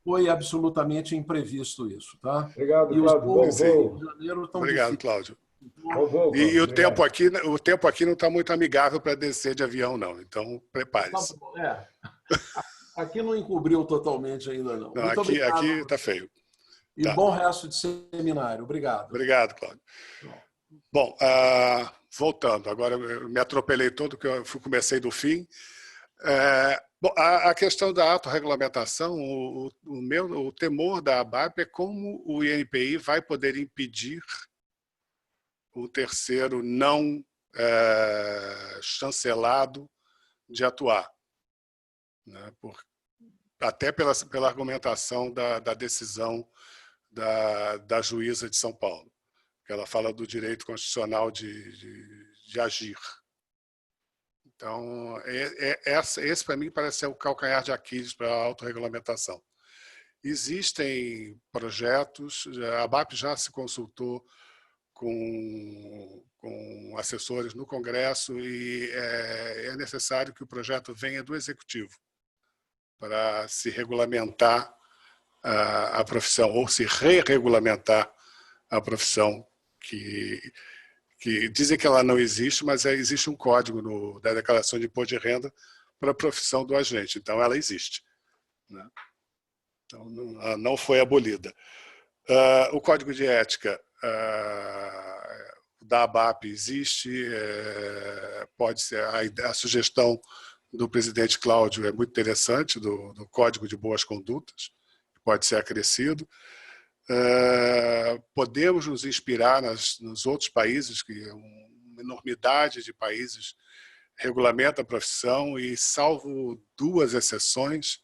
Foi absolutamente imprevisto isso. Tá? Obrigado, e Cláudio. Bom voo. Rio de Janeiro estão obrigado, difíceis. Cláudio. Bom voo, E o tempo aqui não está muito amigável para descer de avião, não. Então, prepare-se. Aqui não encobriu totalmente ainda, não. Não, aqui está feio. E bom resto de seminário. Obrigado. Obrigado, Cláudio. Bom, voltando. Agora eu me atropelei todo, que eu comecei do fim. Bom, a questão da autorregulamentação, o temor da ABAP é como o INPI vai poder impedir o terceiro não chancelado de atuar, né? Até pela argumentação da decisão da juíza de São Paulo, que ela fala do direito constitucional de agir. Então, esse para mim parece ser o calcanhar de Aquiles para a autorregulamentação. Existem projetos, a ABAP já se consultou com assessores no Congresso e é necessário que o projeto venha do Executivo para se regulamentar a profissão, ou se re-regulamentar a profissão, que dizem que ela não existe, mas existe um código da declaração de imposto de renda para a profissão do agente, então ela existe, né? Então, não foi abolida. O código de ética da ABAP existe, pode ser a sugestão do presidente Cláudio é muito interessante, do Código de Boas Condutas, pode ser acrescido. Podemos nos inspirar nos outros países, que uma enormidade de países regulamenta a profissão, e salvo 2 exceções,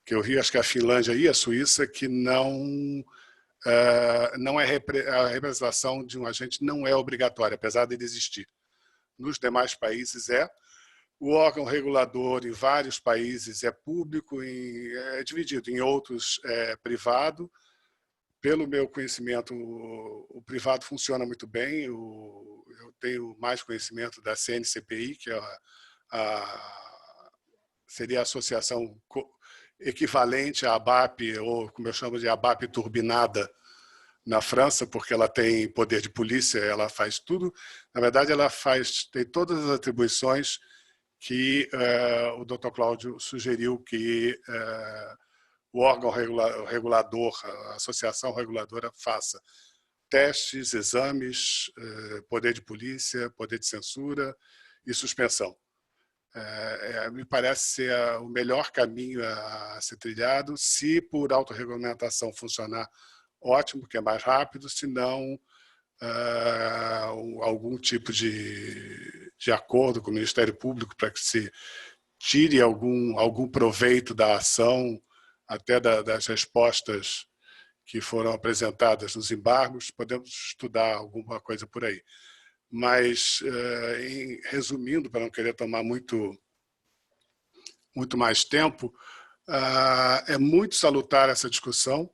que eu vi, acho que a Finlândia e a Suíça, que não a representação de um agente não é obrigatória, apesar de existir. Nos demais países o órgão regulador em vários países é público, é dividido, em outros é privado. Pelo meu conhecimento, o privado funciona muito bem. Eu tenho mais conhecimento da CNCPI, que seria a associação equivalente à ABAP, ou como eu chamo de ABAP turbinada, na França, porque ela tem poder de polícia, ela faz tudo. Na verdade, ela tem todas as atribuições que o Dr. Cláudio sugeriu que o órgão regulador, a associação reguladora, faça. Testes, exames, poder de polícia, poder de censura e suspensão. Me parece ser o melhor caminho a ser trilhado. Se por autorregulamentação funcionar, ótimo, que é mais rápido, se não, algum tipo de acordo com o Ministério Público para que se tire algum proveito da ação, até das respostas que foram apresentadas nos embargos, podemos estudar alguma coisa por aí. Mas, resumindo, para não querer tomar muito mais tempo, é muito salutar essa discussão.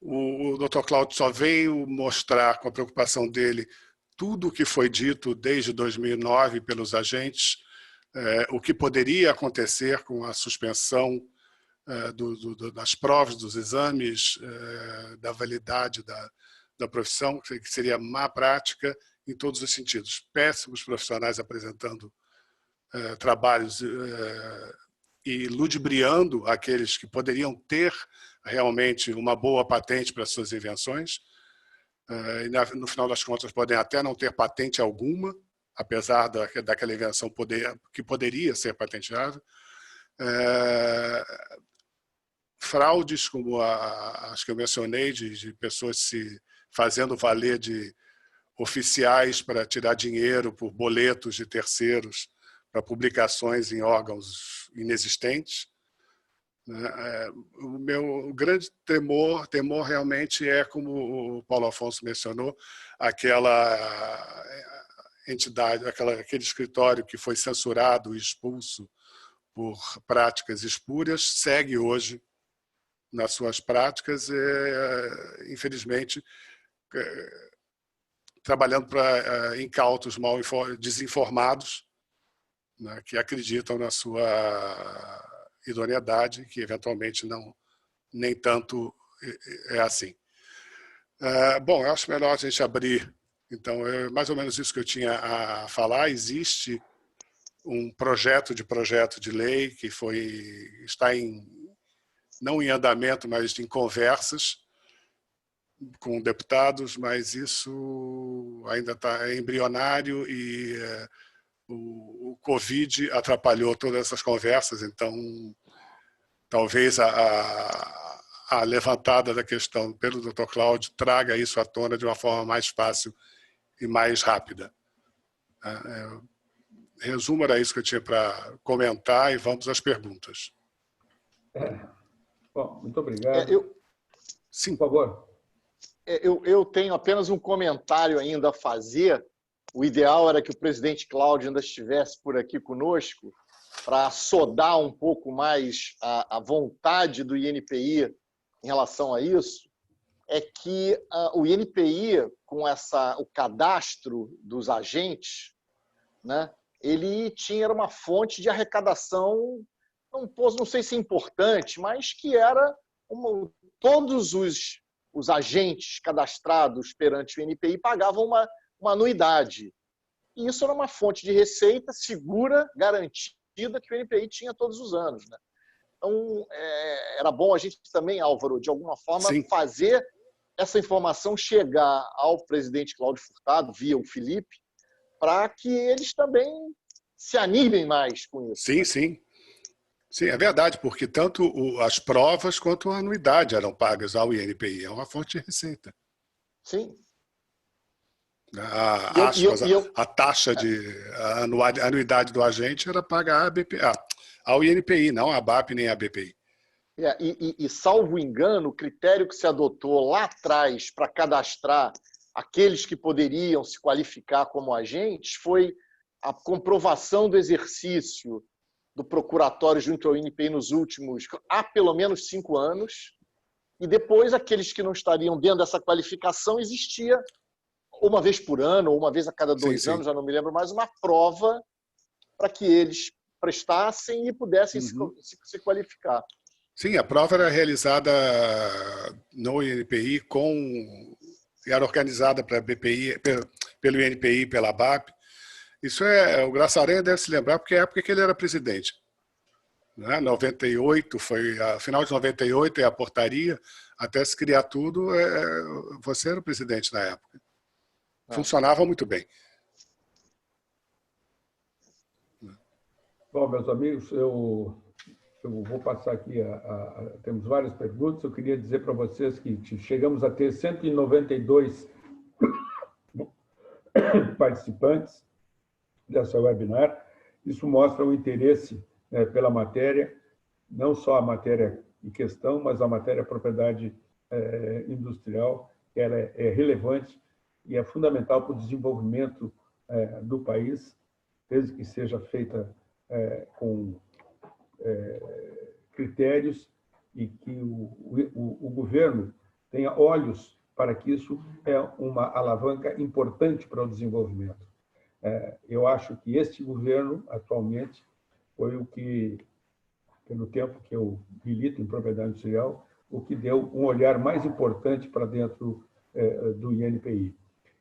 O Dr. Cláudio só veio mostrar, com a preocupação dele, tudo o que foi dito desde 2009 pelos agentes, o que poderia acontecer com a suspensão das provas, dos exames, da validade da profissão, que seria má prática em todos os sentidos. Péssimos profissionais apresentando trabalhos e ludibriando aqueles que poderiam ter realmente uma boa patente para suas invenções. E, no final das contas, podem até não ter patente alguma, apesar daquela invenção que poderia ser patenteável. Fraudes, como as que eu mencionei, de pessoas se fazendo valer de oficiais para tirar dinheiro por boletos de terceiros para publicações em órgãos inexistentes. O meu grande temor realmente é, como o Paulo Afonso mencionou, aquela entidade, aquele escritório que foi censurado e expulso por práticas espúrias, segue hoje nas suas práticas, infelizmente, trabalhando para incautos desinformados, né, que acreditam na sua idoneidade, que eventualmente nem tanto é assim. Bom, eu acho melhor a gente abrir. Então, é mais ou menos isso que eu tinha a falar. Existe um projeto de lei que está não em andamento, mas em conversas com deputados, mas isso ainda está embrionário e o Covid atrapalhou todas essas conversas, então talvez a levantada da questão pelo Dr. Cláudio traga isso à tona de uma forma mais fácil e mais rápida. Resumo, era isso que eu tinha para comentar e vamos às perguntas. Bom, muito obrigado. Sim, por favor. Eu tenho apenas um comentário ainda a fazer. O ideal era que o presidente Cláudio ainda estivesse por aqui conosco para assodar um pouco mais a vontade do INPI em relação a isso. É que o INPI, com o cadastro dos agentes, né, ele era uma fonte de arrecadação, não sei se importante, mas que era todos os agentes cadastrados perante o INPI pagavam uma anuidade. E isso era uma fonte de receita segura, garantida, que o INPI tinha todos os anos, né? Então, era bom a gente também, Álvaro, de alguma forma, Sim. fazer essa informação chegar ao presidente Cláudio Furtado, via o Felipe, para que eles também se animem mais com isso. Sim, né? Sim. Sim, é verdade, porque tanto as provas quanto a anuidade eram pagas ao INPI. É uma fonte de receita. Sim. A taxa a anuidade do agente era paga ao INPI, não à BAP nem à BPI. E, salvo engano, o critério que se adotou lá atrás para cadastrar aqueles que poderiam se qualificar como agentes foi a comprovação do exercício do procuratório junto ao INPI nos últimos, há pelo menos 5 anos, e depois aqueles que não estariam dentro dessa qualificação, existia uma vez por ano, ou uma vez a cada 2 anos, já não me lembro mais, uma prova para que eles prestassem e pudessem se qualificar. Sim, a prova era realizada no INPI era organizada para BPI, pelo INPI e pela BAP. Isso o Graça Aranha deve se lembrar, porque é a época que ele era presidente. Né? 98, final de 98 é a portaria, até se criar tudo, você era o presidente na época. Funcionava muito bem. Bom, meus amigos, eu vou passar aqui, temos várias perguntas. Eu queria dizer para vocês que chegamos a ter 192 participantes dessa webinar. Isso mostra o interesse pela matéria, não só a matéria em questão, mas a matéria propriedade industrial, que ela é relevante e é fundamental para o desenvolvimento do país, desde que seja feita com critérios e que o governo tenha olhos para que isso é uma alavanca importante para o desenvolvimento. Eu acho que este governo, atualmente, foi o que pelo tempo que eu milito em propriedade industrial, o que deu um olhar mais importante para dentro do INPI.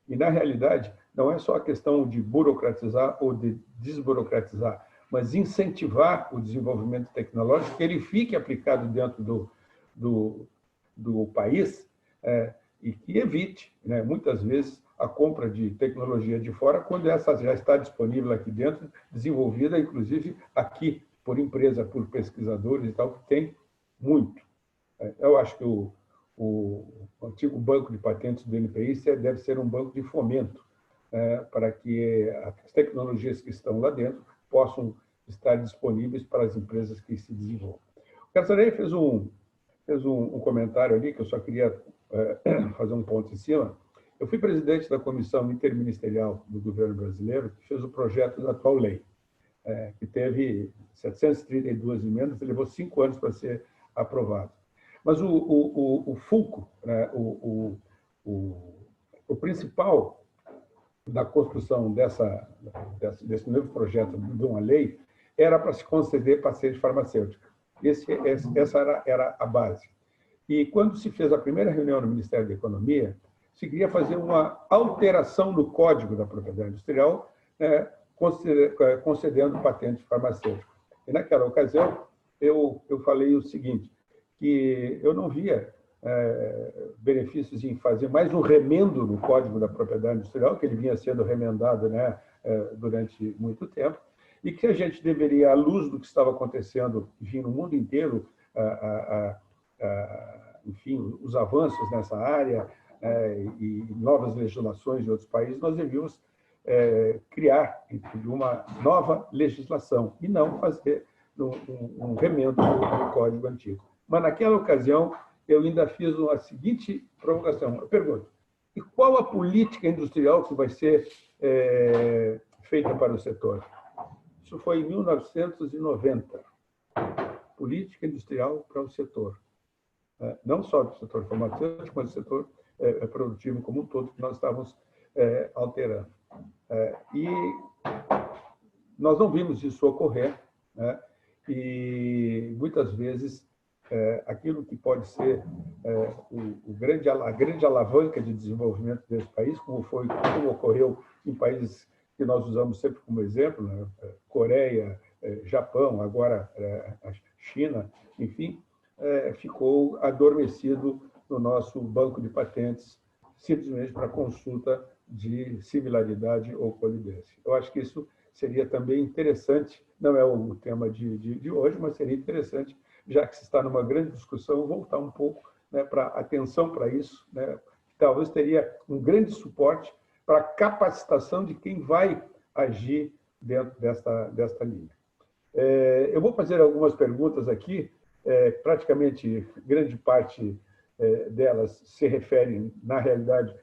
E, na realidade, não é só a questão de burocratizar ou de desburocratizar, mas incentivar o desenvolvimento tecnológico, que ele fique aplicado dentro do país e que evite, né, muitas vezes, a compra de tecnologia de fora, quando essa já está disponível aqui dentro, desenvolvida, inclusive, aqui, por empresa, por pesquisadores e tal, que tem muito. Eu acho que o antigo banco de patentes do INPI deve ser um banco de fomento para que as tecnologias que estão lá dentro possam estar disponíveis para as empresas que se desenvolvam. O Casarei fez um comentário ali que eu só queria fazer um ponto em cima. Eu fui presidente da comissão interministerial do governo brasileiro que fez o projeto da atual lei, que teve 732 emendas e levou 5 anos para ser aprovado. Mas o fulcro, né, o principal da construção desse novo projeto de uma lei era para se conceder patente farmacêutica. Essa era a base. E quando se fez a primeira reunião no Ministério da Economia, se queria fazer uma alteração no Código da Propriedade Industrial, concedendo patente farmacêutica. E, naquela ocasião, eu falei o seguinte, que eu não via benefícios em fazer mais um remendo no Código da Propriedade Industrial, que ele vinha sendo remendado, né, durante muito tempo, e que a gente deveria, à luz do que estava acontecendo enfim, no mundo inteiro, enfim, os avanços nessa área e novas legislações de outros países, nós devíamos criar uma nova legislação e não fazer um remendo do Código antigo. Mas, naquela ocasião, eu ainda fiz a seguinte provocação. Eu pergunto, e qual a política industrial que vai ser feita para o setor? Isso foi em 1990. Política industrial para o setor. Não só do setor farmacêutico, mas do setor produtivo como um todo, que nós estávamos alterando. E nós não vimos isso ocorrer, né? E, muitas vezes, aquilo que pode ser a grande alavanca de desenvolvimento desse país, como ocorreu em países que nós usamos sempre como exemplo, né? Coreia, Japão, agora a China, enfim, ficou adormecido no nosso banco de patentes, simplesmente para consulta de similaridade ou colidência. Eu acho que isso seria também interessante, não é o tema de hoje, mas seria interessante, já que se está numa grande discussão, voltar um pouco, né, para atenção para isso, né, talvez teria um grande suporte para a capacitação de quem vai agir dentro desta linha. Eu vou fazer algumas perguntas aqui, praticamente grande parte delas se referem, na realidade,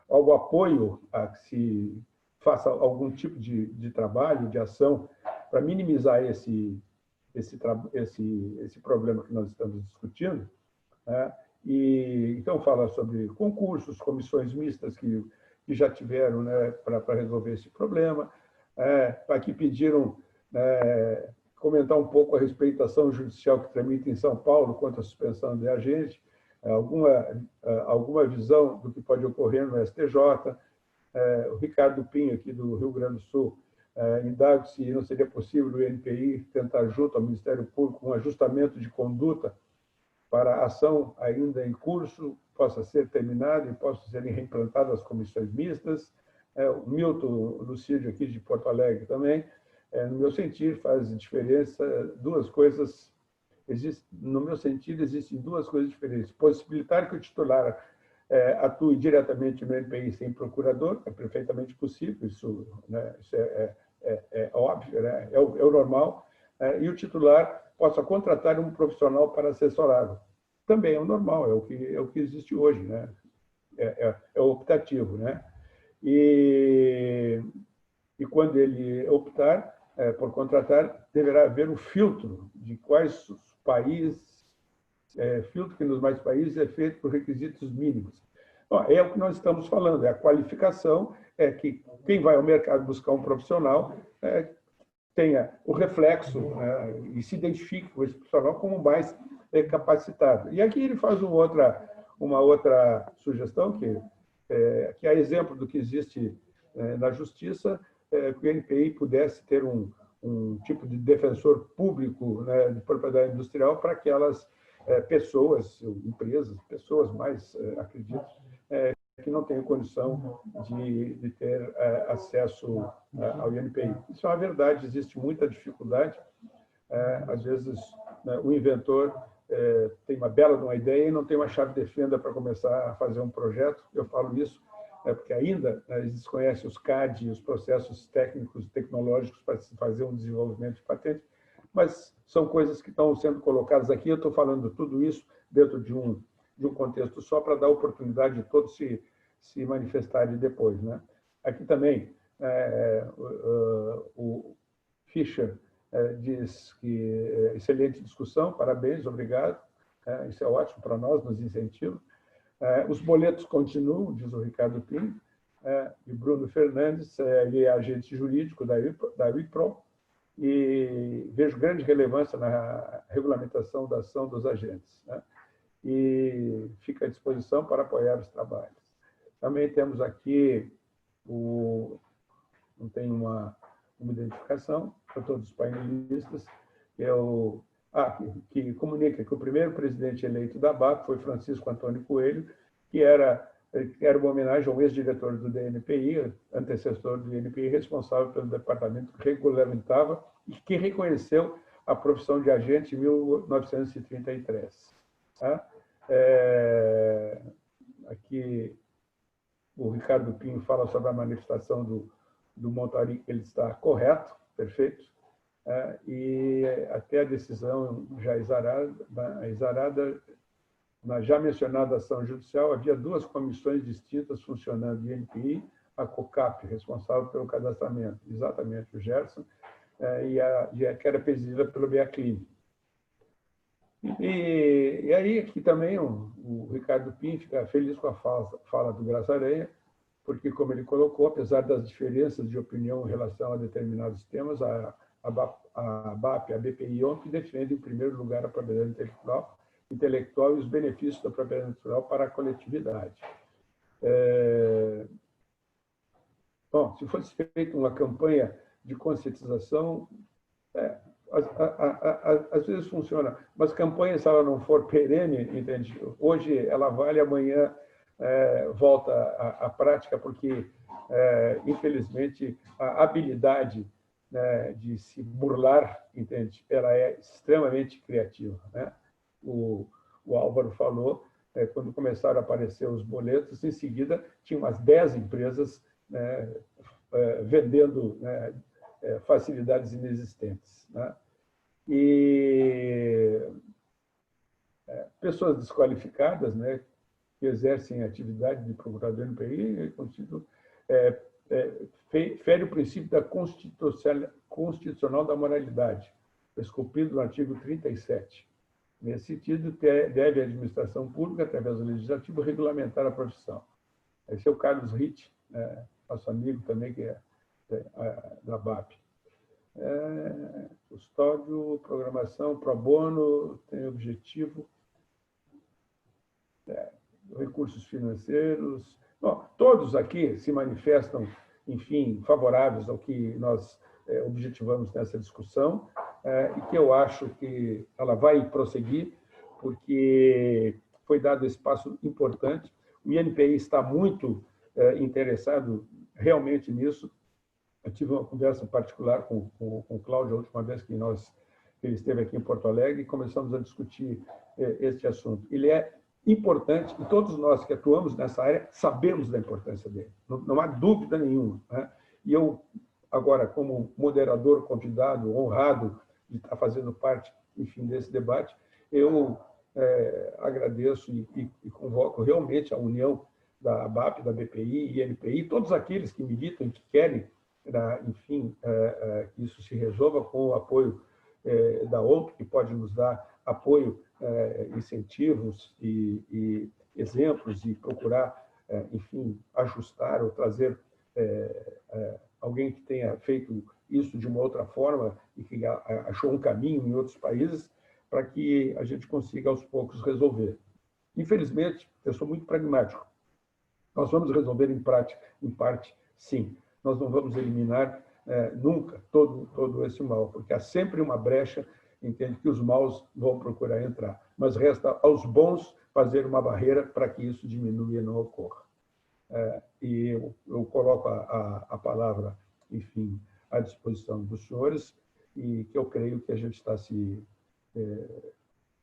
ao apoio a que se faça algum tipo de trabalho, de ação, para minimizar esse problema que nós estamos discutindo. Né? E, então, fala sobre concursos, comissões mistas que já tiveram, né, para resolver esse problema. Aqui pediram comentar um pouco a respeito da ação judicial que tramita em São Paulo quanto à suspensão de agente, alguma visão do que pode ocorrer no STJ. O Ricardo Pinho, aqui do Rio Grande do Sul, indaga se não seria possível o INPI tentar, junto ao Ministério Público, um ajustamento de conduta para a ação ainda em curso possa ser terminada e possam serem reimplantadas as comissões mistas. O Milton Lucídio, aqui de Porto Alegre, também. No meu sentido, faz diferença duas coisas. No meu sentido, existem duas coisas diferentes. Possibilitar que o titular atue diretamente no INPI sem procurador, é perfeitamente possível, isso, né, isso é óbvio, né, é o normal, e o titular possa contratar um profissional para assessorá-lo. Também é o normal, é o que existe hoje, né? É optativo, né? E quando ele optar por contratar, deverá haver um filtro de quais os países, filtro que nos mais países é feito por requisitos mínimos. Bom, é o que nós estamos falando, é a qualificação, que quem vai ao mercado buscar um profissional tenha o reflexo, né, e se identifique com esse profissional como mais capacitado. E aqui ele faz uma outra sugestão, que é exemplo do que existe na Justiça, que o INPI pudesse ter um tipo de defensor público, né, de propriedade industrial para aquelas pessoas, empresas, pessoas mais, acredito, que não tenham condição de ter acesso ao INPI. Isso é uma verdade, existe muita dificuldade. Às vezes, né, o inventor tem uma bela de uma ideia e não tem uma chave de fenda para começar a fazer um projeto. Eu falo isso porque ainda eles desconhecem os CAD, os processos técnicos e tecnológicos para se fazer um desenvolvimento de patente, mas são coisas que estão sendo colocadas aqui. Eu estou falando tudo isso dentro de um contexto só para dar oportunidade de todos se manifestarem depois, né? Aqui também, o Fischer diz que excelente discussão, parabéns, obrigado, isso é ótimo para nós, nos incentiva. Os boletos continuam, diz o Ricardo Pim, e Bruno Fernandes, ele é agente jurídico da Wipro, e vejo grande relevância na regulamentação da ação dos agentes, né? E fica à disposição para apoiar os trabalhos. Também temos aqui, não tem uma identificação para todos os painelistas, que comunica que o primeiro presidente eleito da BAP foi Francisco Antônio Coelho, que era uma homenagem ao ex-diretor do DNPI, antecessor do DNPI, responsável pelo departamento que regulamentava e que reconheceu a profissão de agente em 1933. Tá? Aqui o Ricardo Pinho fala sobre a manifestação do Montari, que ele está correto, perfeito, e até a decisão já exarada, na já mencionada ação judicial, havia duas comissões distintas funcionando, o INPI, a COCAP, responsável pelo cadastramento, exatamente, o Gerson, que era presidida pelo Beaclini. E aí, aqui também, o Ricardo Pim fica feliz com a fala do Graça Aranha, porque, como ele colocou, apesar das diferenças de opinião em relação a determinados temas, a BAP, a BPI e a ONP defendem, em primeiro lugar, a propriedade intelectual e os benefícios da propriedade intelectual para a coletividade. Bom, se fosse feita uma campanha de conscientização, às vezes funciona, mas campanha, se ela não for perene, entende? Hoje ela vale, amanhã volta à prática, porque, infelizmente, a habilidade, né, de se burlar, entende? Ela é extremamente criativa, né? O Álvaro falou, quando começaram a aparecer os boletos, em seguida tinha umas 10 empresas, né, vendendo, né, facilidades inexistentes, né? E pessoas desqualificadas, né, que exercem atividade de procurador no PI, fere o princípio da constitucional da moralidade, esculpido no artigo 37. Nesse sentido, deve a administração pública, através do legislativo, regulamentar a profissão. Esse é o Carlos Ritt, nosso amigo também, que é da BAP. Custódio, programação, pro bono, tem objetivo, recursos financeiros. Bom, todos aqui se manifestam, enfim, favoráveis ao que nós objetivamos nessa discussão, e que eu acho que ela vai prosseguir, porque foi dado espaço importante. O INPI está muito interessado realmente nisso. Eu tive uma conversa particular com o Cláudio, a última vez que ele esteve aqui em Porto Alegre, e começamos a discutir este assunto. Ele é importante, e todos nós que atuamos nessa área sabemos da importância dele, não há dúvida nenhuma, né? E eu, agora, como moderador convidado, honrado de estar fazendo parte, enfim, desse debate, eu agradeço e convoco realmente a união da BAP, da BPI e INPI, todos aqueles que militam e que querem, enfim, que isso se resolva com o apoio da ONP, que pode nos dar apoio, incentivos e exemplos, e procurar, enfim, ajustar ou trazer alguém que tenha feito isso de uma outra forma e que achou um caminho em outros países para que a gente consiga, aos poucos, resolver. Infelizmente, eu sou muito pragmático. Nós vamos resolver em parte, sim. Nós não vamos eliminar nunca todo esse mal, porque há sempre uma brecha em que os maus vão procurar entrar. Mas resta aos bons fazer uma barreira para que isso diminua e não ocorra. E eu coloco a palavra, enfim, à disposição dos senhores, e que eu creio que a gente está se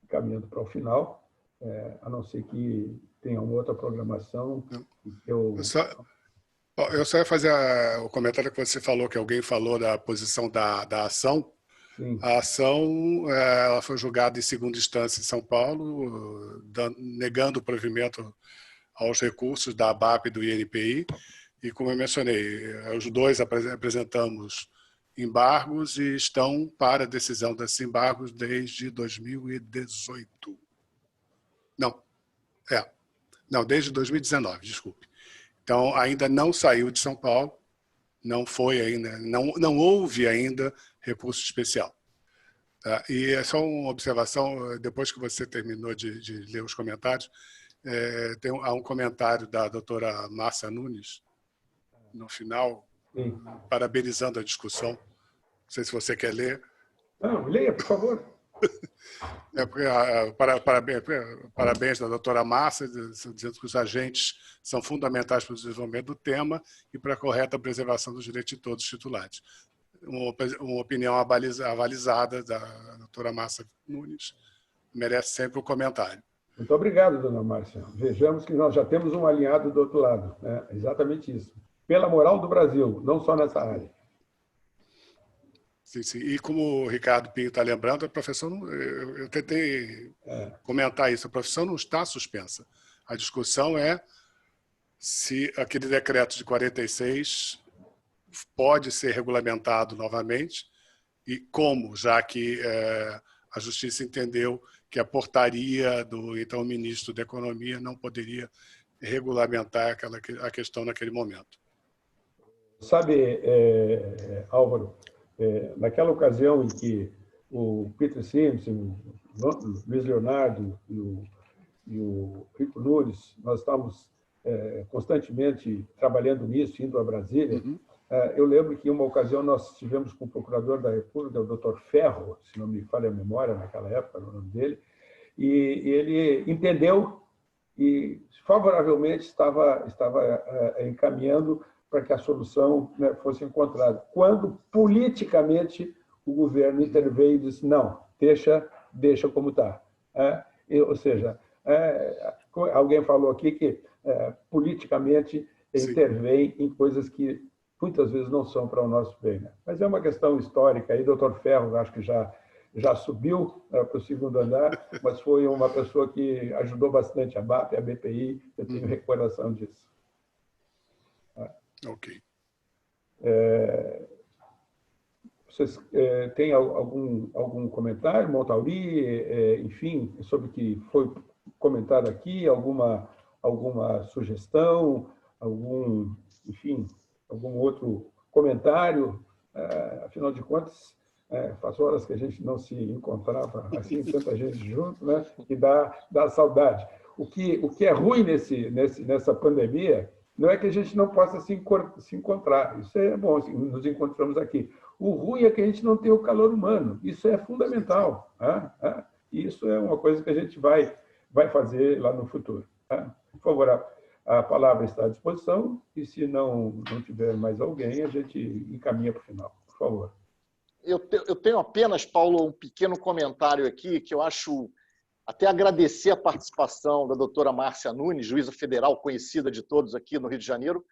caminhando para o final, a não ser que tenha uma outra programação. Eu só ia fazer o comentário que você falou, que alguém falou da posição da ação. Sim. A ação ela foi julgada em segunda instância em São Paulo, negando o provimento aos recursos da ABAP e do INPI. E, como eu mencionei, os dois apresentamos embargos e estão para a decisão desses embargos desde 2018. Não, desde 2019, desculpe. Então, ainda não saiu de São Paulo, não foi ainda, não houve ainda recurso especial. Tá? E é só uma observação, depois que você terminou de ler os comentários, há um comentário da doutora Márcia Nunes, no final, Sim. parabenizando a discussão. Não sei se você quer ler. Não, leia, por favor. Parabéns da doutora Márcia, dizendo que os agentes são fundamentais para o desenvolvimento do tema e para a correta preservação dos direitos de todos os titulares. Uma opinião avalizada da doutora Márcia Nunes merece sempre um comentário. Muito obrigado, dona Márcia. Vejamos que nós já temos um alinhado do outro lado. Exatamente isso. Pela moral do Brasil, não só nessa área. Sim, sim. E como o Ricardo Pinho está lembrando, a profissão, eu tentei comentar isso, a profissão não está suspensa. A discussão é se aquele decreto de 46 pode ser regulamentado novamente e como, já que a Justiça entendeu que a portaria do então ministro da Economia não poderia regulamentar a questão naquele momento. Sabe, Álvaro, naquela ocasião em que o Peter Simpson, o Luiz Leonardo e o Rico Nunes, nós estávamos constantemente trabalhando nisso, indo a Brasília. Eu lembro que, em uma ocasião, nós estivemos com o procurador da República, o doutor Ferro, se não me falha a memória, naquela época, era o nome dele, e ele entendeu e favoravelmente estava encaminhando para que a solução fosse encontrada. Quando, politicamente, o governo interveio e disse, não, deixa como está. Ou seja, alguém falou aqui que, politicamente, intervém em coisas que muitas vezes não são para o nosso bem. Mas é uma questão histórica. Aí, doutor Ferro, acho que já subiu para o segundo andar, mas foi uma pessoa que ajudou bastante a BAP, a BPI, eu tenho recordação disso. Ok. Vocês têm algum comentário, Montauri, enfim, sobre o que foi comentado aqui, alguma sugestão, algum outro comentário? Afinal de contas, faz horas que a gente não se encontrava assim, tanta gente junto, né? E dá saudade. O que é ruim nessa pandemia não é que a gente não possa se encontrar. Isso é bom, nos encontramos aqui. O ruim é que a gente não tem o calor humano. Isso é fundamental. Isso é uma coisa que a gente vai fazer lá no futuro. Por favor, a palavra está à disposição e, se não tiver mais alguém, a gente encaminha para o final. Por favor. Eu tenho apenas, Paulo, um pequeno comentário aqui que eu acho... Até agradecer a participação da doutora Márcia Nunes, juíza federal conhecida de todos aqui no Rio de Janeiro,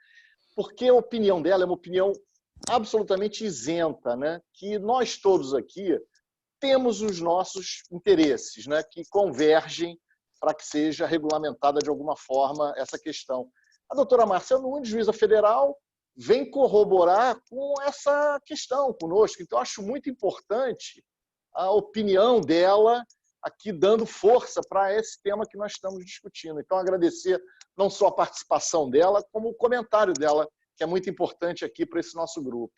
porque a opinião dela é uma opinião absolutamente isenta, né? Que nós todos aqui temos os nossos interesses, né? Que convergem para que seja regulamentada de alguma forma essa questão. A doutora Márcia Nunes, juíza federal, vem corroborar com essa questão conosco. Então, acho muito importante a opinião dela aqui dando força para esse tema que nós estamos discutindo. Então, agradecer não só a participação dela, como o comentário dela, que é muito importante aqui para esse nosso grupo.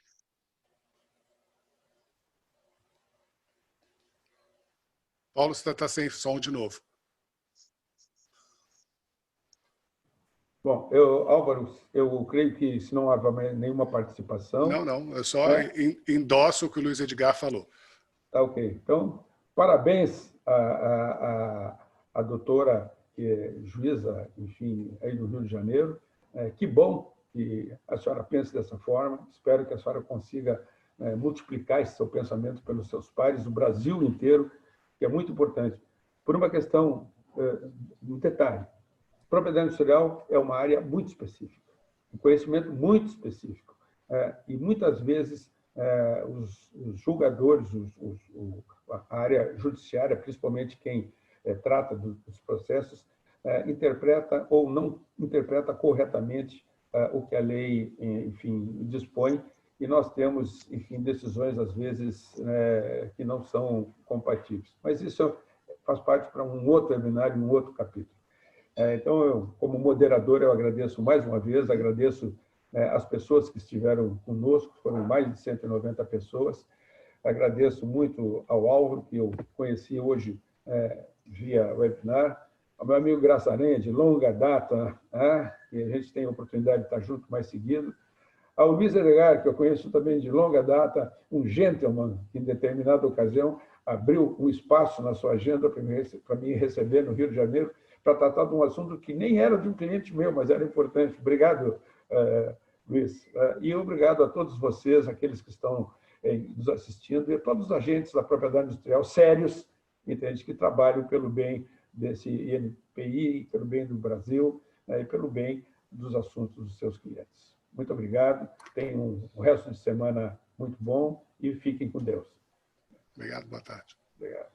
Paulo, você está sem som de novo. Bom, Álvaro, eu creio que se não houver nenhuma participação... Não, eu só endosso o que o Luiz Edgar falou. Tá ok. Então, parabéns à doutora, que é juíza, enfim, aí do Rio de Janeiro. Que bom que a senhora pense dessa forma. Espero que a senhora consiga multiplicar esse seu pensamento pelos seus pares, o Brasil inteiro, que é muito importante. Por uma questão, um detalhe, propriedade industrial é uma área muito específica, um conhecimento muito específico. E muitas vezes os julgadores, a área judiciária, principalmente quem trata dos processos, interpreta ou não interpreta corretamente o que a lei, enfim, dispõe, e nós temos, enfim, decisões, às vezes, que não são compatíveis. Mas isso faz parte para um outro webinar, um outro capítulo. Então, eu, como moderador, eu agradeço mais uma vez, agradeço as pessoas que estiveram conosco, foram mais de 190 pessoas. Agradeço muito ao Álvaro, que eu conheci hoje via webinar, ao meu amigo Graça Aranha, de longa data, e a gente tem a oportunidade de estar junto mais seguido, ao Luiz Edgar, que eu conheço também de longa data, um gentleman, que em determinada ocasião abriu um espaço na sua agenda para me receber no Rio de Janeiro, para tratar de um assunto que nem era de um cliente meu, mas era importante. Obrigado, Luiz. E obrigado a todos vocês, aqueles que estão nos assistindo, e a todos os agentes da propriedade industrial sérios, entende, que trabalham pelo bem desse INPI, pelo bem do Brasil, e pelo bem dos assuntos dos seus clientes. Muito obrigado, tenham um resto de semana muito bom e fiquem com Deus. Obrigado, boa tarde. Obrigado.